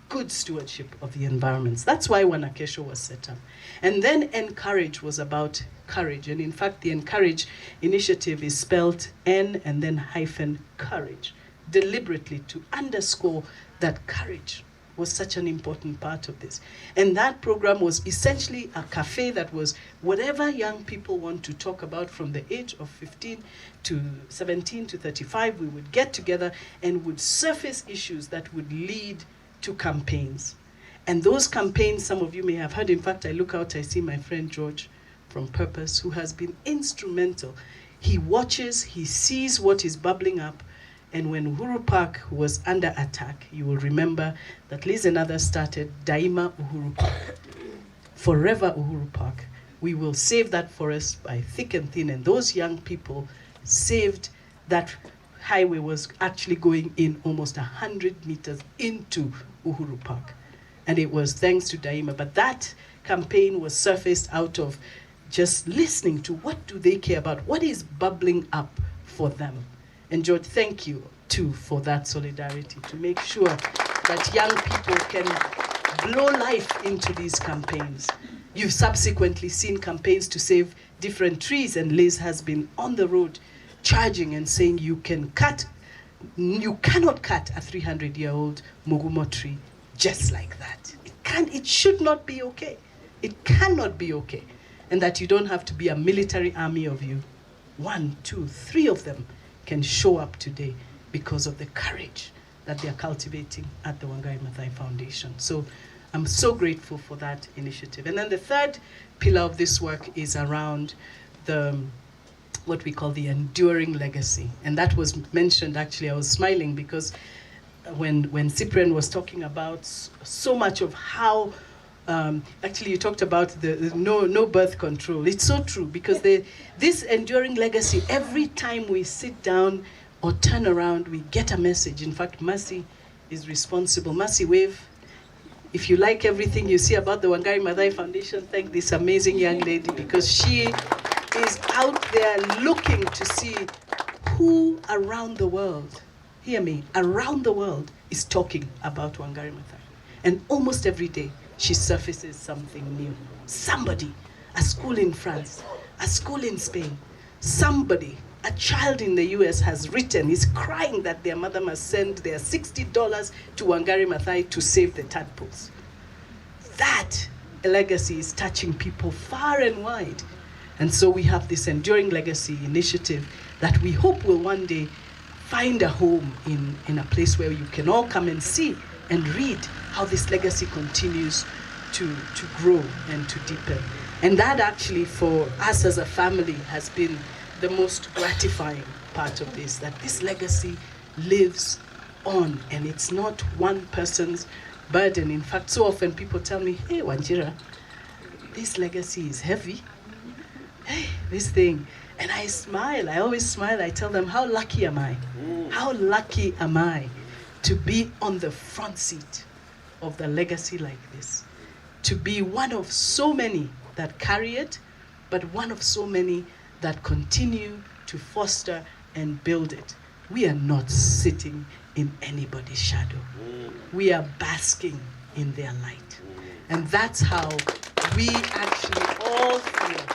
good stewardship of the environments. That's why Wanakesha was set up. And then Encourage was about courage. And in fact, the Encourage initiative is spelled N and then hyphen courage, deliberately to underscore that courage was such an important part of this. And that program was essentially a cafe that was whatever young people want to talk about from the age of 15 to 17 to 35, we would get together and would surface issues that would lead to campaigns. And those campaigns, some of you may have heard. In fact, I look out, I see my friend George from Purpose, who has been instrumental. He watches, he sees what is bubbling up. And when Uhuru Park was under attack, you will remember that Liz and others started Daima Uhuru Park, Forever Uhuru Park. We will save that forest by thick and thin. And those young people saved that highway was actually going in almost 100 meters into Uhuru Park. And it was thanks to Daima. But that campaign was surfaced out of just listening to what do they care about, what is bubbling up for them. And George, thank you too for that solidarity, to make sure that young people can blow life into these campaigns. You've subsequently seen campaigns to save different trees, and Liz has been on the road charging and saying you cannot cut a 300-year-old Mugumo tree just like that. It should not be okay. It cannot be okay. And that you don't have to be a military army of you. 1, 2, 3 of them can show up today because of the courage that they are cultivating at the Wangari Maathai Foundation. So I'm so grateful for that initiative. And then the third pillar of this work is around what we call the enduring legacy. And that was mentioned, actually, I was smiling because when Cyprian was talking about so much of how, actually you talked about the no birth control. It's so true, because this enduring legacy, every time we sit down or turn around, we get a message. In fact, Mercy is responsible. Mercy, wave. If you like everything you see about the Wangari Maathai Foundation, thank this amazing young lady, because she is out there looking to see who around the world, hear me, around the world is talking about Wangari Maathai. And almost every day, she surfaces something new. Somebody, a school in France, a school in Spain, somebody, a child in the US has written, is crying that their mother must send their $60 to Wangari Maathai to save the tadpoles. That legacy is touching people far and wide. And so we have this enduring legacy initiative that we hope will one day find a home in a place where you can all come and see and read how this legacy continues to grow and to deepen. And that actually for us as a family has been the most gratifying part of this, that this legacy lives on and it's not one person's burden. In fact, so often people tell me, hey, Wanjira, this legacy is heavy. Hey, this thing. And I smile, I always smile. I tell them, how lucky am I? How lucky am I to be on the front seat of the legacy like this? To be one of so many that carry it, but one of so many that continue to foster and build it. We are not sitting in anybody's shadow. We are basking in their light. And that's how we actually all feel.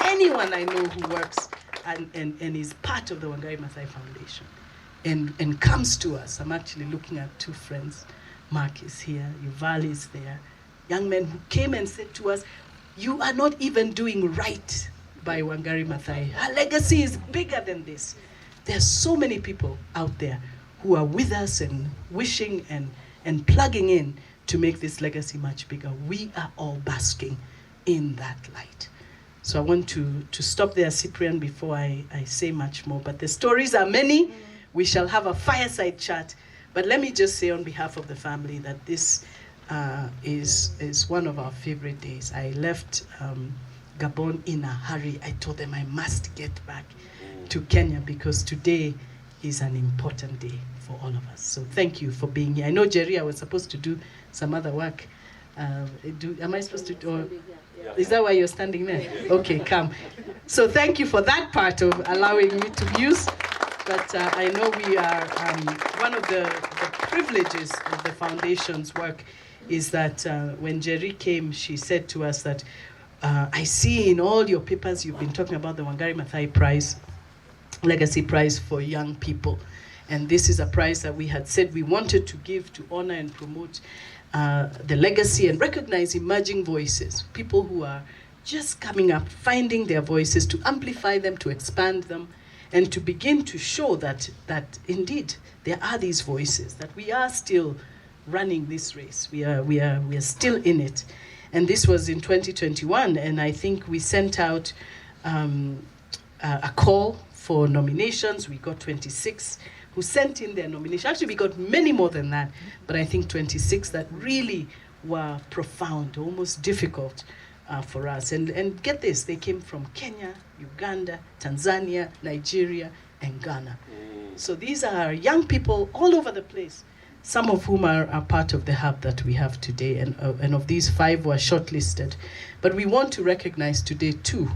Anyone I know who works and is part of the Wangari Maathai Foundation and comes to us. I'm actually looking at two friends. Mark is here, Yuval is there. Young men who came and said to us, you are not even doing right by Wangari Maathai. Her legacy is bigger than this. There's so many people out there who are with us and wishing and plugging in to make this legacy much bigger. We are all basking in that light. So I want to stop there, Cyprian, before I say much more. But the stories are many. We shall have a fireside chat. But let me just say on behalf of the family that this is one of our favorite days. I left Gabon in a hurry. I told them I must get back to Kenya because today is an important day for all of us. So thank you for being here. I know, Jerry, I was supposed to do some other work. Am I supposed to? Or is that why you're standing there? Okay, come. So thank you for that part of allowing me to muse. But I know we are, one of the privileges of the foundation's work is that when Jerry came, she said to us that, I see in all your papers you've been talking about the Wangari Maathai Prize, Legacy Prize for young people. And this is a prize that we had said we wanted to give to honor and promote the legacy and recognize emerging voices, people who are just coming up, finding their voices, to amplify them, to expand them, and to begin to show that indeed there are these voices, that we are still running this race. We are still in it. And this was in 2021, and I think we sent out a call for nominations. We got 26 who sent in their nomination. Actually, we got many more than that, but I think 26 that really were profound, almost difficult for us. And get this, they came from Kenya, Uganda, Tanzania, Nigeria, and Ghana. So these are young people all over the place, some of whom are part of the hub that we have today. And of these, 5 were shortlisted. But we want to recognize today 2.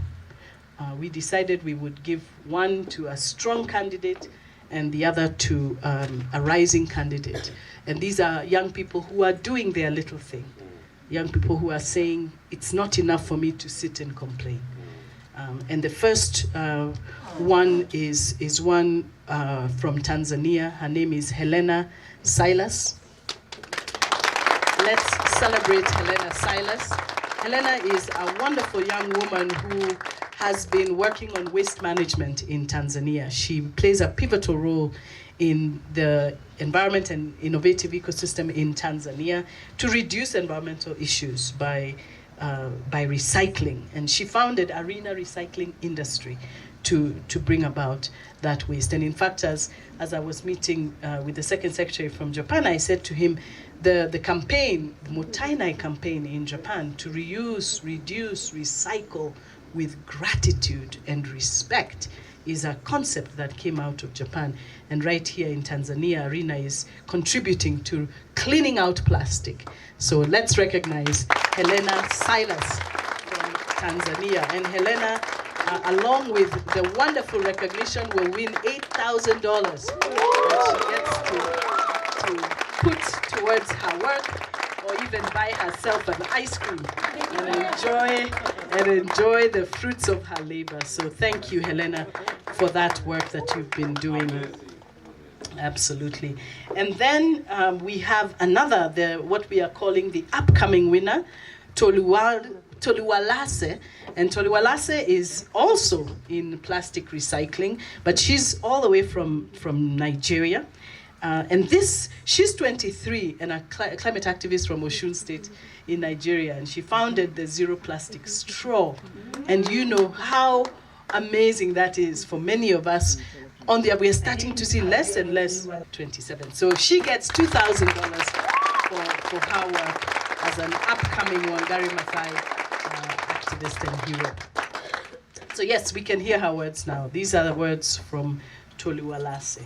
We decided we would give 1 to a strong candidate and the other to a rising candidate. And these are young people who are doing their little thing. Young people who are saying, it's not enough for me to sit and complain. And the first one is one from Tanzania. Her name is Helena Silas. Let's celebrate Helena Silas. Helena is a wonderful young woman who has been working on waste management in Tanzania. She plays a pivotal role in the environment and innovative ecosystem in Tanzania to reduce environmental issues by recycling. And she founded Arena Recycling Industry to bring about that waste. And in fact, as I was meeting with the second secretary from Japan, I said to him, the campaign, the Motainai campaign in Japan to reuse, reduce, recycle with gratitude and respect is a concept that came out of Japan. And right here in Tanzania, Arena is contributing to cleaning out plastic. So let's recognize Helena Silas from Tanzania. And Helena, along with the wonderful recognition, will win $8,000 that she gets to put towards her work, or even buy herself an ice cream and enjoy the fruits of her labor. So thank you, Helena, for that work that you've been doing. Absolutely. And then we have another, what we are calling the upcoming winner, Toluwalase. And Toluwalase is also in plastic recycling, but she's all the way from Nigeria. And she's 23 and a climate activist from Osun State in Nigeria, and she founded the Zero Plastic Straw. And you know how amazing that is for many of us. We're starting to see less and less 27. So she gets $2,000 for her work as an upcoming Wangari Maathai activist and hero. So yes, we can hear her words now. These are the words from Toluwalase.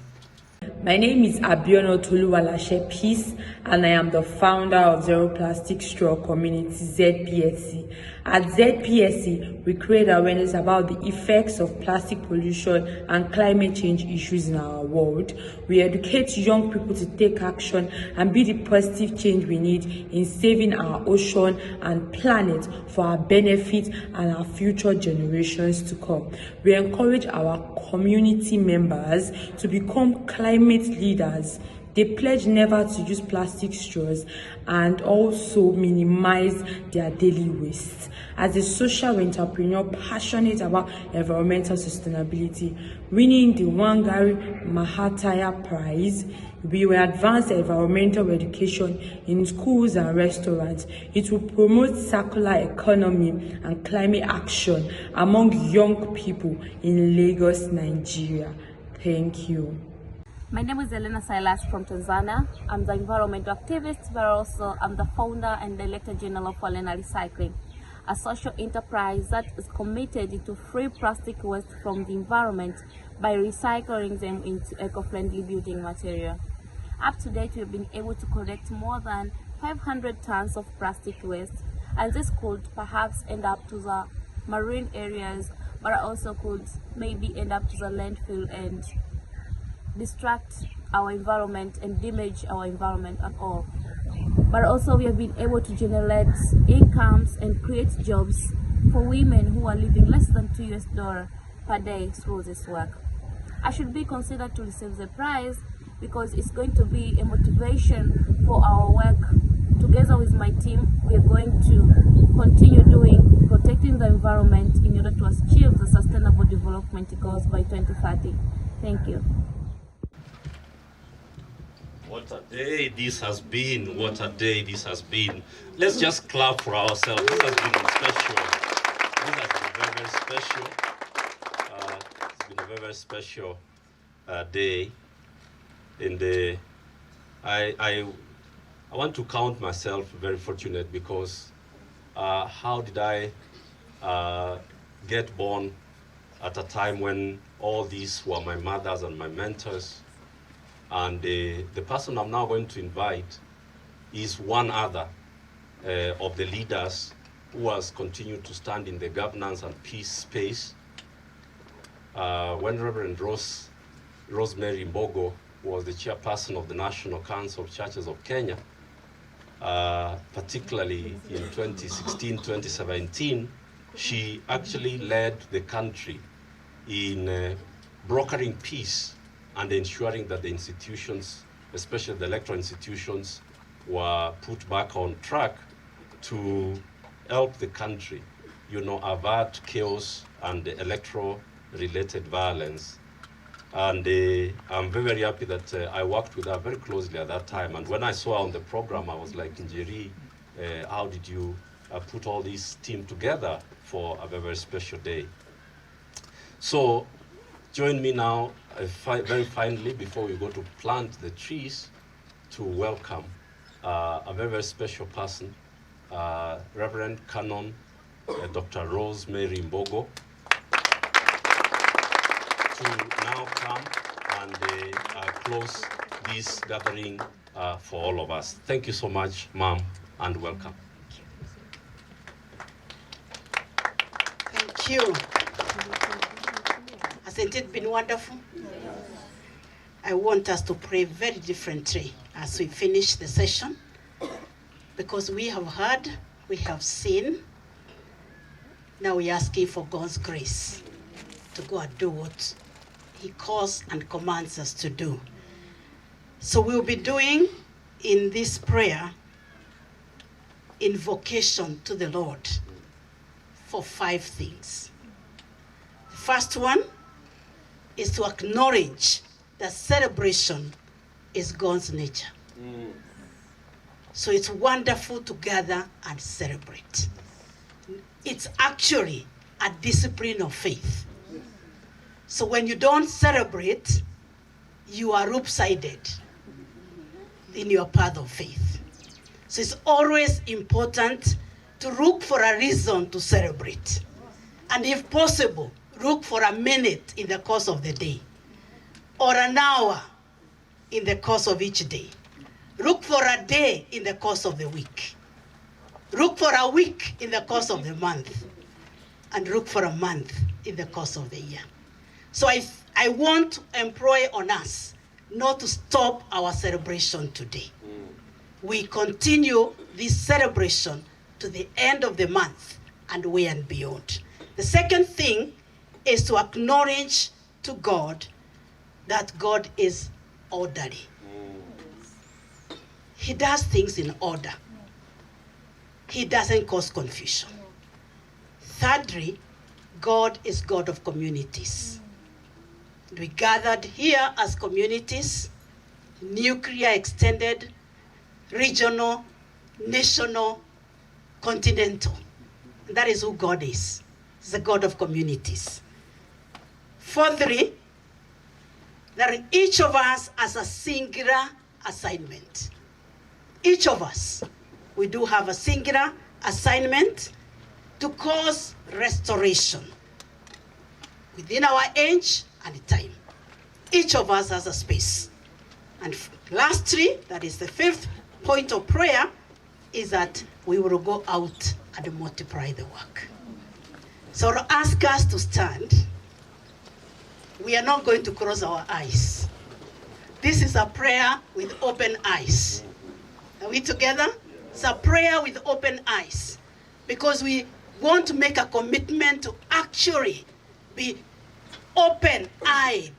My name is Abiono Toluwalase Peace, and I am the founder of Zero Plastic Straw Community, ZPSC. At ZPSC, we create awareness about the effects of plastic pollution and climate change issues in our world. We educate young people to take action and be the positive change we need in saving our ocean and planet for our benefit and our future generations to come. We encourage our community members to become climate leaders. They pledge never to use plastic straws and also minimize their daily waste. As a social entrepreneur passionate about environmental sustainability, winning the Wangari Maathai Prize, we will advance environmental education in schools and restaurants. It will promote circular economy and climate action among young people in Lagos, Nigeria. Thank you. My name is Helena Silas from Tanzania. I'm the environmental activist, but also I'm the founder and director general of Helena Recycling, a social enterprise that is committed to free plastic waste from the environment by recycling them into eco-friendly building material. Up to date, we've been able to collect more than 500 tons of plastic waste, and this could perhaps end up to the marine areas, but also could maybe end up to the landfill and distract our environment and damage our environment at all. But also we have been able to generate incomes and create jobs for women who are living less than $2 per day through this work. I should be considered to receive the prize because it's going to be a motivation for our work. Together with my team, we are going to continue protecting the environment in order to achieve the Sustainable Development Goals by 2030. Thank you. What a day this has been. What a day this has been. Let's just clap for ourselves. This has been special. This has been very, very special. It's been a very, very special day. And I want to count myself very fortunate because how did I get born at a time when all these were my mothers and my mentors? And the person I'm now going to invite is one other of the leaders who has continued to stand in the governance and peace space. When Reverend Rosemary Mbogo was the chairperson of the National Council of Churches of Kenya, particularly in 2016, 2017, she actually led the country in brokering peace and ensuring that the institutions, especially the electoral institutions, were put back on track to help the country, avert chaos and electoral-related violence. And I'm very, very happy that I worked with her very closely at that time. And when I saw her on the program, I was like, Njeri, how did you put all this team together for a very, very special day? So join me now, very finally, before we go to plant the trees, to welcome a very, very special person, Reverend Canon Dr. Rosemary Mbogo, to now come and close this gathering for all of us. Thank you so much, ma'am, and welcome. Thank you. Hasn't it been wonderful? I want us to pray very differently as we finish the session, because we have heard, we have seen. Now we're asking for God's grace to go and do what He calls and commands us to do. So we'll be doing in this prayer invocation to the Lord for 5 things. The first one is to acknowledge that celebration is God's nature. So it's wonderful to gather and celebrate. It's actually a discipline of faith. So when you don't celebrate, you are loopsided in your path of faith. So it's always important to look for a reason to celebrate. And if possible, look for a minute in the course of the day, or an hour in the course of each day. Look for a day in the course of the week. Look for a week in the course of the month. And look for a month in the course of the year. So I want to employ on us not to stop our celebration today. We continue this celebration to the end of the month and way and beyond. The second thing is to acknowledge to God that God is orderly. He does things in order. He doesn't cause confusion. Thirdly, God is God of communities. We gathered here as communities, nuclear, extended, regional, national, continental. And that is who God is. He's the God of communities. Fourthly, that each of us has a singular assignment. Each of us, we do have a singular assignment to cause restoration within our age and time. Each of us has a space. And lastly, that is the 5th point of prayer, is that we will go out and multiply the work. So I'll ask us to stand. We are not going to close our eyes. This is a prayer with open eyes. Are we together? It's a prayer with open eyes, because we want to make a commitment to actually be open-eyed,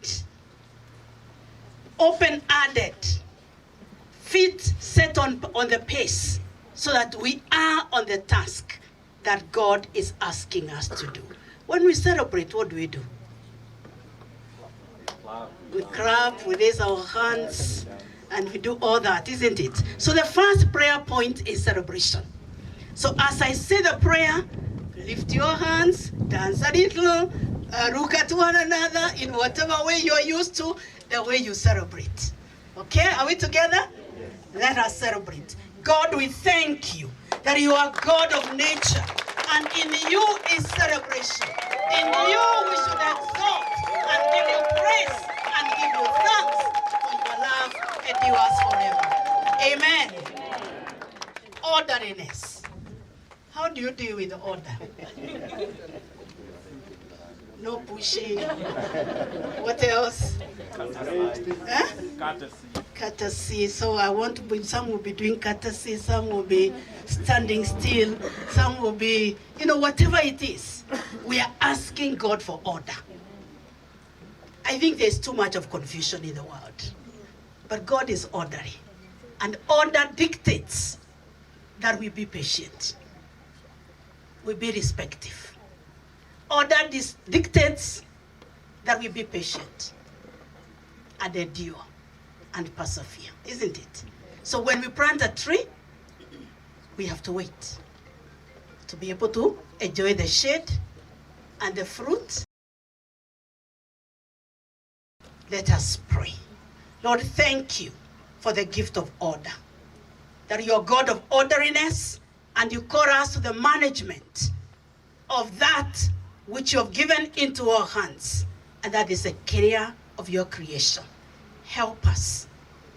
open-hearted, feet set on the pace, so that we are on the task that God is asking us to do. When we celebrate, what do? We clap, we raise our hands, and we do all that, isn't it? So the first prayer point is celebration. So as I say the prayer, lift your hands, dance a little, look at one another in whatever way you're used to, the way you celebrate. Okay, are we together? Let us celebrate. God, we thank you that you are God of nature, and in you is celebration. In you we should exalt and give you praise and give you thanks, for your love endures forever. Amen. Orderliness. How do you deal with order? No pushing. What else? Courtesy. courtesy. So I want to be, some will be doing courtesy, some will be standing still, some will be, whatever it is. We are asking God for order. I think there's too much of confusion in the world. But God is orderly. And order dictates that we be patient. We be respectful. Order dictates that we be patient and endure and persevere, isn't it? So when we plant a tree, we have to wait to be able to enjoy the shade and the fruit. Let us pray. Lord, thank you for the gift of order. That you are God of orderliness, and you call us to the management of that which you have given into our hands, and that is a care of your creation. Help us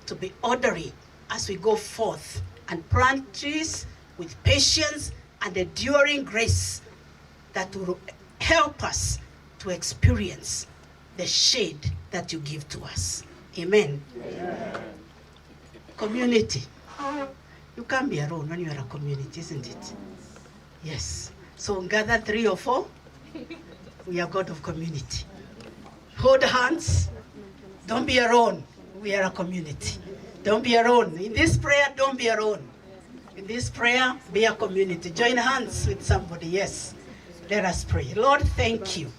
to be orderly as we go forth and plant trees with patience and enduring grace that will help us to experience the shade that you give to us. Amen. Amen. Community. You can't be alone when you are a community, isn't it? Yes. So gather 3 or 4. We are God of community. Hold hands. Don't be alone. We are a community. Don't be alone. In this prayer, don't be alone. In this prayer, be a community. Join hands with somebody. Yes. Let us pray. Lord, thank you.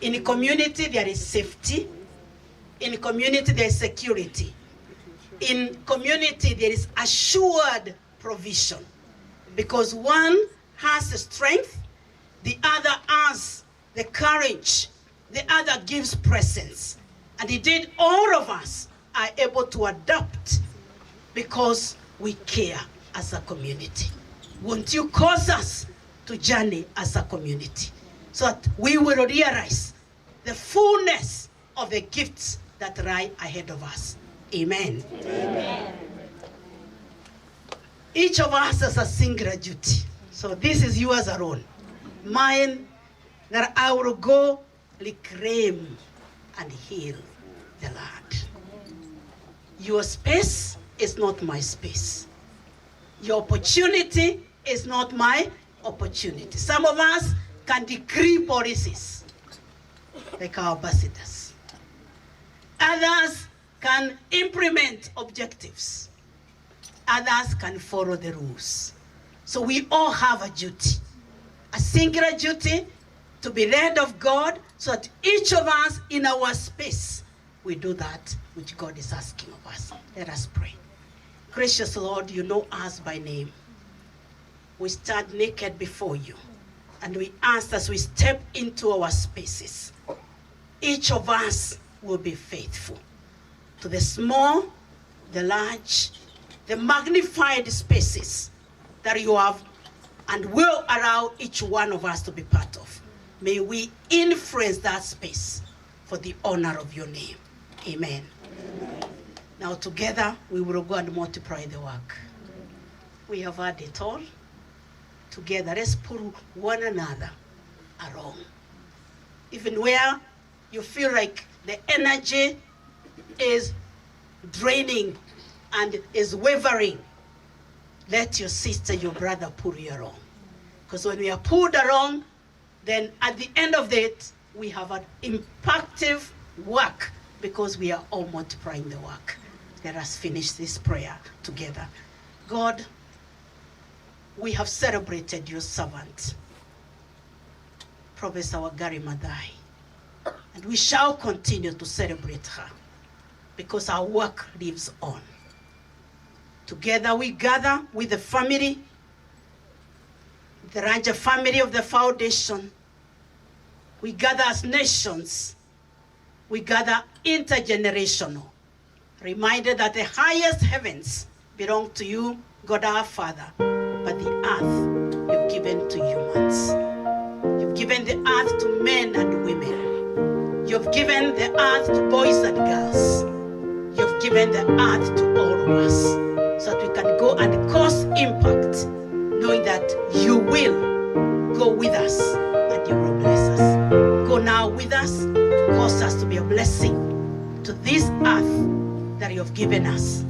In a community, there is safety. In a community, there is security. In community, there is assured provision. Because one has the strength, the other has the courage, the other gives presence. And indeed, all of us are able to adapt because we care as a community. Won't you cause us to journey as a community so that we will realize the fullness of the gifts that lie ahead of us. Amen. Amen. Each of us has a singular duty. So this is yours alone. Mine, that I will go reclaim and heal the land. Your space is not my space. Your opportunity is not my opportunity. Some of us can decree policies, like our ambassadors. Others can implement objectives. Others can follow the rules. So we all have a duty, a singular duty to be led of God, so that each of us in our space, we do that which God is asking of us. Let us pray. Gracious Lord, you know us by name. We stand naked before you, and we ask as we step into our spaces, each of us will be faithful to the small, the large, the magnified spaces that you have and will allow each one of us to be part of. May we influence that space for the honor of your name. Amen. Amen. Now together we will go and multiply the work. We have had it all. Together, let's pull one another along. Even where you feel like the energy is draining and is wavering, let your sister, your brother pull you along. Because when we are pulled along, then at the end of it, we have an impactful work because we are all multiplying the work. Let us finish this prayer together. God, we have celebrated your servant, Professor Wangari Maathai, and we shall continue to celebrate her because our work lives on. Together we gather with the family, the larger family of the foundation. We gather as nations. We gather intergenerational, reminded that the highest heavens belong to you, God our Father, but the earth you've given to humans. You've given the earth to men and women. You've given the earth to boys and girls. You've given the earth to all of us so that we can go and cause impact, knowing that you will go with us and you will bless us. Go now with us, cause us to be a blessing to this earth that you have given us.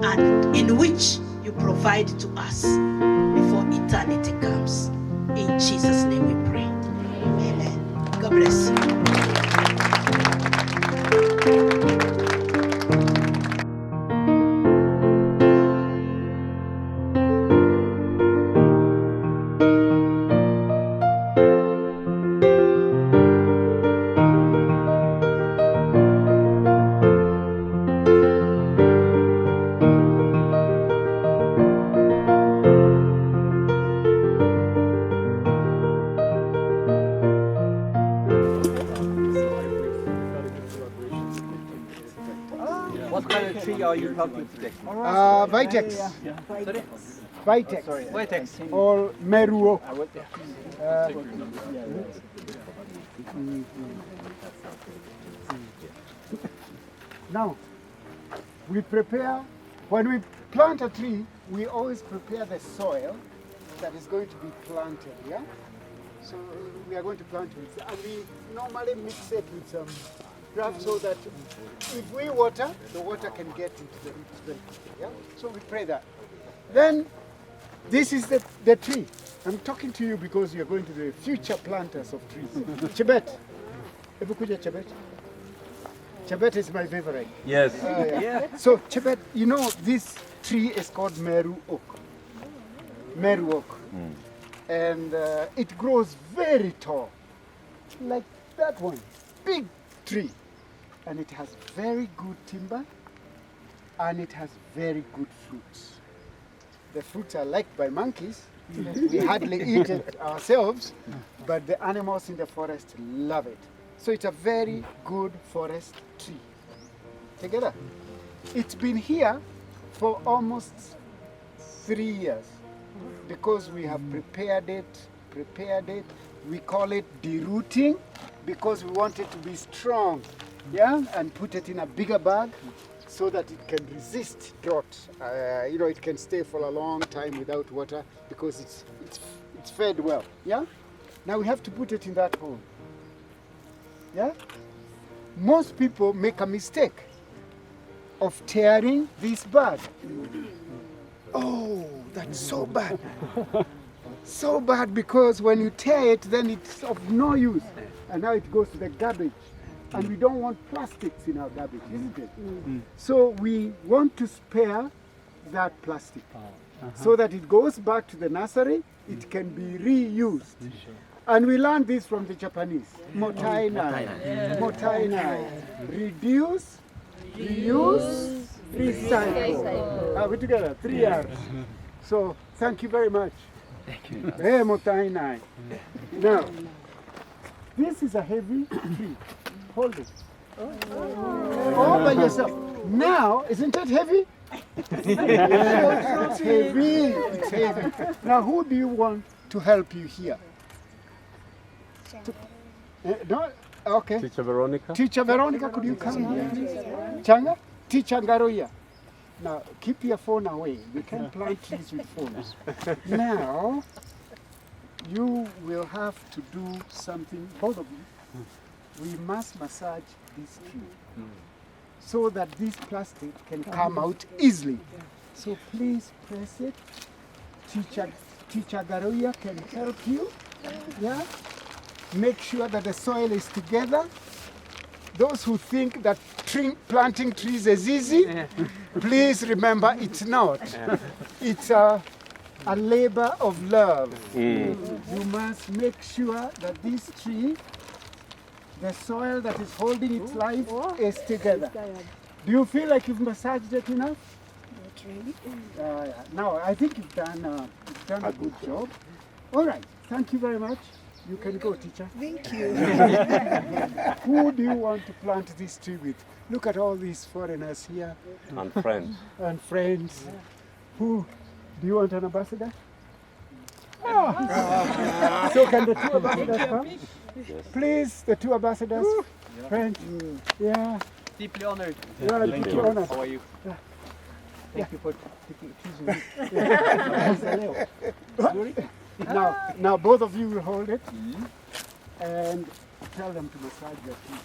and in which you provide to us before eternity comes. In Jesus' name we pray. Amen. God bless you. What kind of tree are you planting today? Vitex. Sorry? Vitex. Sorry. Vitex. Or Meru oak. Now, we prepare, when we plant a tree, we always prepare the soil that is going to be planted, yeah? So we are going to plant it, and we normally mix it with some grass so that if we water, the water can get into the roots very quickly, yeah? So we pray that. Then, this is the tree. I'm talking to you because you're going to be future planters of trees. Chebet. Ever kuja Chebet? Chebet is my favorite. Yes. Yeah. So Chebet, you know this tree is called Meru oak. Meru oak. And it grows very tall, like that one, big tree. And it has very good timber, and it has very good fruits. The fruits are liked by monkeys. We hardly eat it ourselves, but the animals in the forest love it. So it's a very good forest tree. Together. It's been here for almost 3 years because we have prepared it. We call it derooting because we want it to be strong, yeah, and put it in a bigger bag so that it can resist drought. You know, it can stay for a long time without water because it's fed well, yeah? Now we have to put it in that hole, yeah? Most people make a mistake of tearing this bag. Oh, that's so bad. So bad because when you tear it, then it's of no use. And now it goes to the garbage. And we don't want plastics in our garbage, isn't it? So we want to spare that plastic so that it goes back to the nursery, it can be reused. And we learned this from the Japanese. Motainai. Motainai. Reduce, reuse, recycle. Are we together? 3 R's. So thank you very much. Thank you. Hey, Motainai. Now, this is a heavy tree. Hold it. All by yourself. Now, isn't it heavy? It's heavy. It's heavy. Now, who do you want to help you here? No? Okay. Teacher Veronica. Teacher Veronica, could you come here? Changa? Teacher Ngaroya. Now, keep your phone away. You can't plant trees with phones. Now, you will have to do something, both of you. We must massage this tree so that this plastic can come out easily. So please press it. Teacher Garoya can help you. Yeah? Make sure that the soil is together. Those who think that planting trees is easy, please remember it's not. It's a labor of love. You must make sure that this tree, the soil that is holding its life, is together. Do you feel like you've massaged it enough? Not really. Yeah. Now, I think you've done a good job. All right. Thank you very much. You can go, teacher. Thank you. Who do you want to plant this tree with? Look at all these foreigners here. And friends. And friends. Who? Do you want an ambassador? Oh. So can the two ambassadors come? Yes. Please, the two ambassadors. Friends. Yeah. Deeply honored. Yeah, deeply honored. How are you? Yeah. Thank you for choosing me. Now, both of you will hold it. And tell them to massage your feet.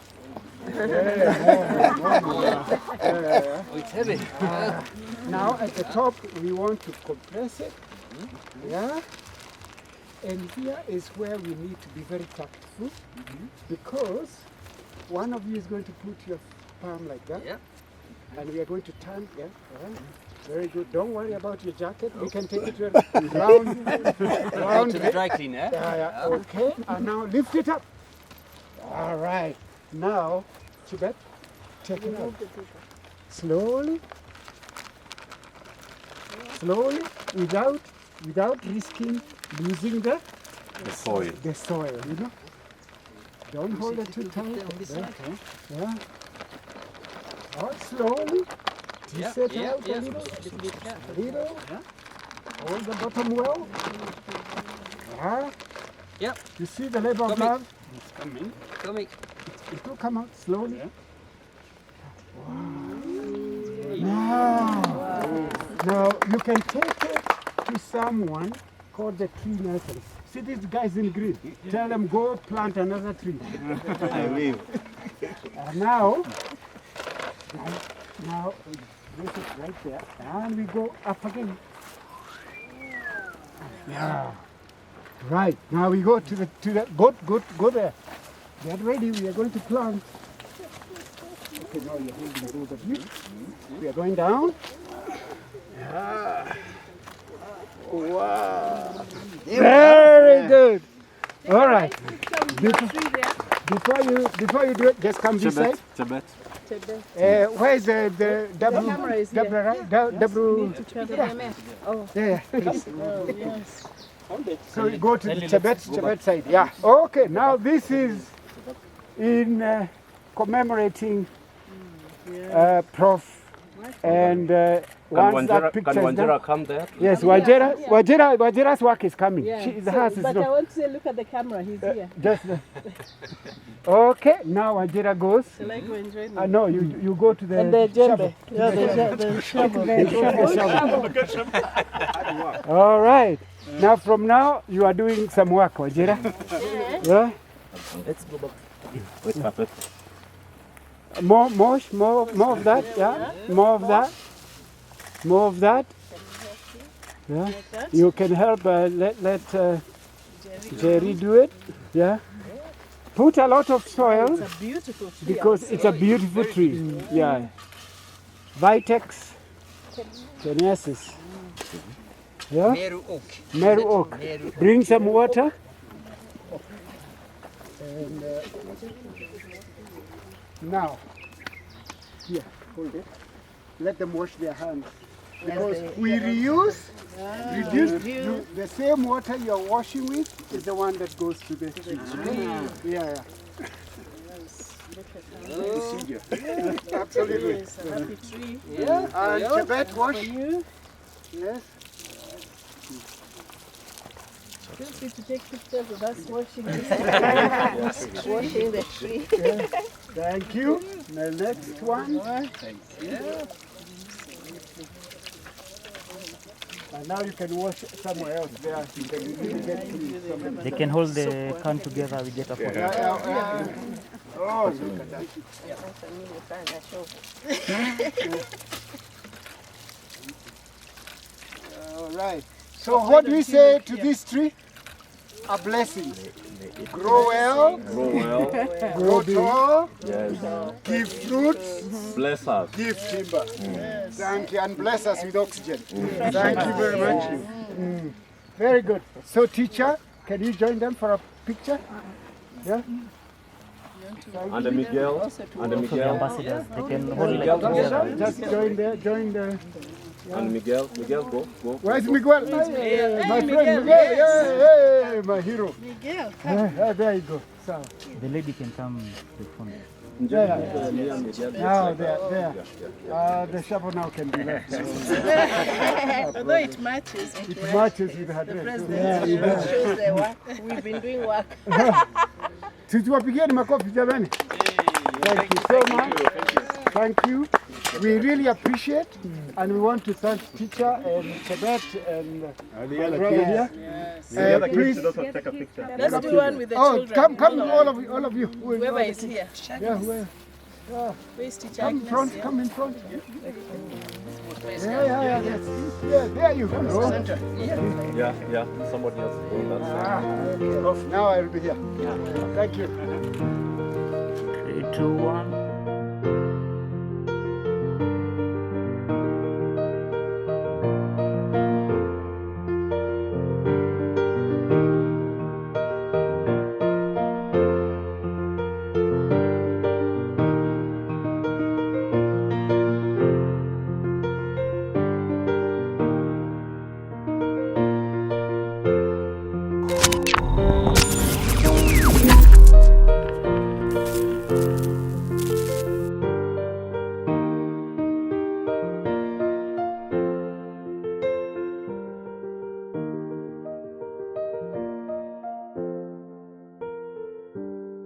Oh, it's heavy. Now at the top, we want to compress it. Yeah. And here is where we need to be very tactful, because one of you is going to put your palm like that. Yeah. And we are going to turn. Yeah. Very good. Don't worry about your jacket. We can take it round. Round to the dry cleaner. Yeah. Okay. And now lift it up. All right. Now, Tibet, take it out. Slowly. Slowly, without risking losing the soil. The soil, you know. Don't hold it too tight. Okay. Yeah. Oh, slowly. Twist it out a little. Little. Hold the bottom well. Yeah. Yep. You see the labor of love? It's coming. Coming. It will come out slowly. Now you can take it to someone called the tree nursery. See these guys in green? Tell them go plant another tree. I will. Now this is right there, and we go up again. Yeah. Right. Now we go to the go there. Get ready. We are going to plant. Okay, now you're holding both of you. We are going down. Yeah. Wow. Very good. All right. Before you do it, just come this side. Tibet. Where is the double? The camera is here. Double. Oh. Yeah. Please. Oh, yes. So you go to the Tibet side. Yeah. Okay. Now this is in commemorating Prof. And once that picture is done, come there? yes, Wajera's work is coming. Yeah. Hers is But not. I want to say, look at the camera. He's here. Okay, now Wajera goes. Shall I go and join him? No, you go to the And the shovel. djembe. Yeah, the shovel. All right. Now from now you are doing some work, Wajera. Yeah. Let's go back. Wait, perfect. More of that. Yeah. More of that. Yeah. You can help. Let Jerry do it. Yeah. Put a lot of soil. It's a beautiful tree. Because it's a beautiful tree. Yeah. Vitex Genesis. Yeah. Meru oak. Bring some water. And now, here, hold it. Let them wash their hands. Because we reduce the same water you're washing with is the one that goes to the tree. Yeah. Procedure. Absolutely. It's a happy tree. Yeah. And Tibet wash. Yes. Feel free to take pictures of us washing this Washing the tree. Yeah. Thank you. The next one. Thanks. And now you can wash somewhere else there. You can really get They can hold the can together, we get a photo. Oh, look at that. All right. So what do we say to this tree? A blessing. Grow well. Grow tall. Yes. Give fruits. Bless us. Give timber. Thank you. And bless us with oxygen. Thank you very much. Very good. So teacher, can you join them for a picture? Yeah? And Miguel. And Miguel. Ambassadors, they can hold it Miguel, together. Just join the. And Miguel, go. Where's Miguel? Hey, my Miguel, friend Miguel. yes. Hey, my hero. Miguel, There you go. So. The lady can come to front. Now there. The shovel now can be left. although it matches. It matches with her The dress. president Shows the work. We've been doing work. Tusiwapigieni makofi jamani. Thank you so much. Thank you. We really appreciate, and we want to thank teacher and Tibet and my brother here. Please. Let's do one with the children. Come, all of you. Whoever is here. Yeah, whoever. Yeah. Where's teacher Come in Agnes? front, come in front. Yeah, there you go. Yeah, somebody else. Now I will be here. Thank you. 3, 2, 1.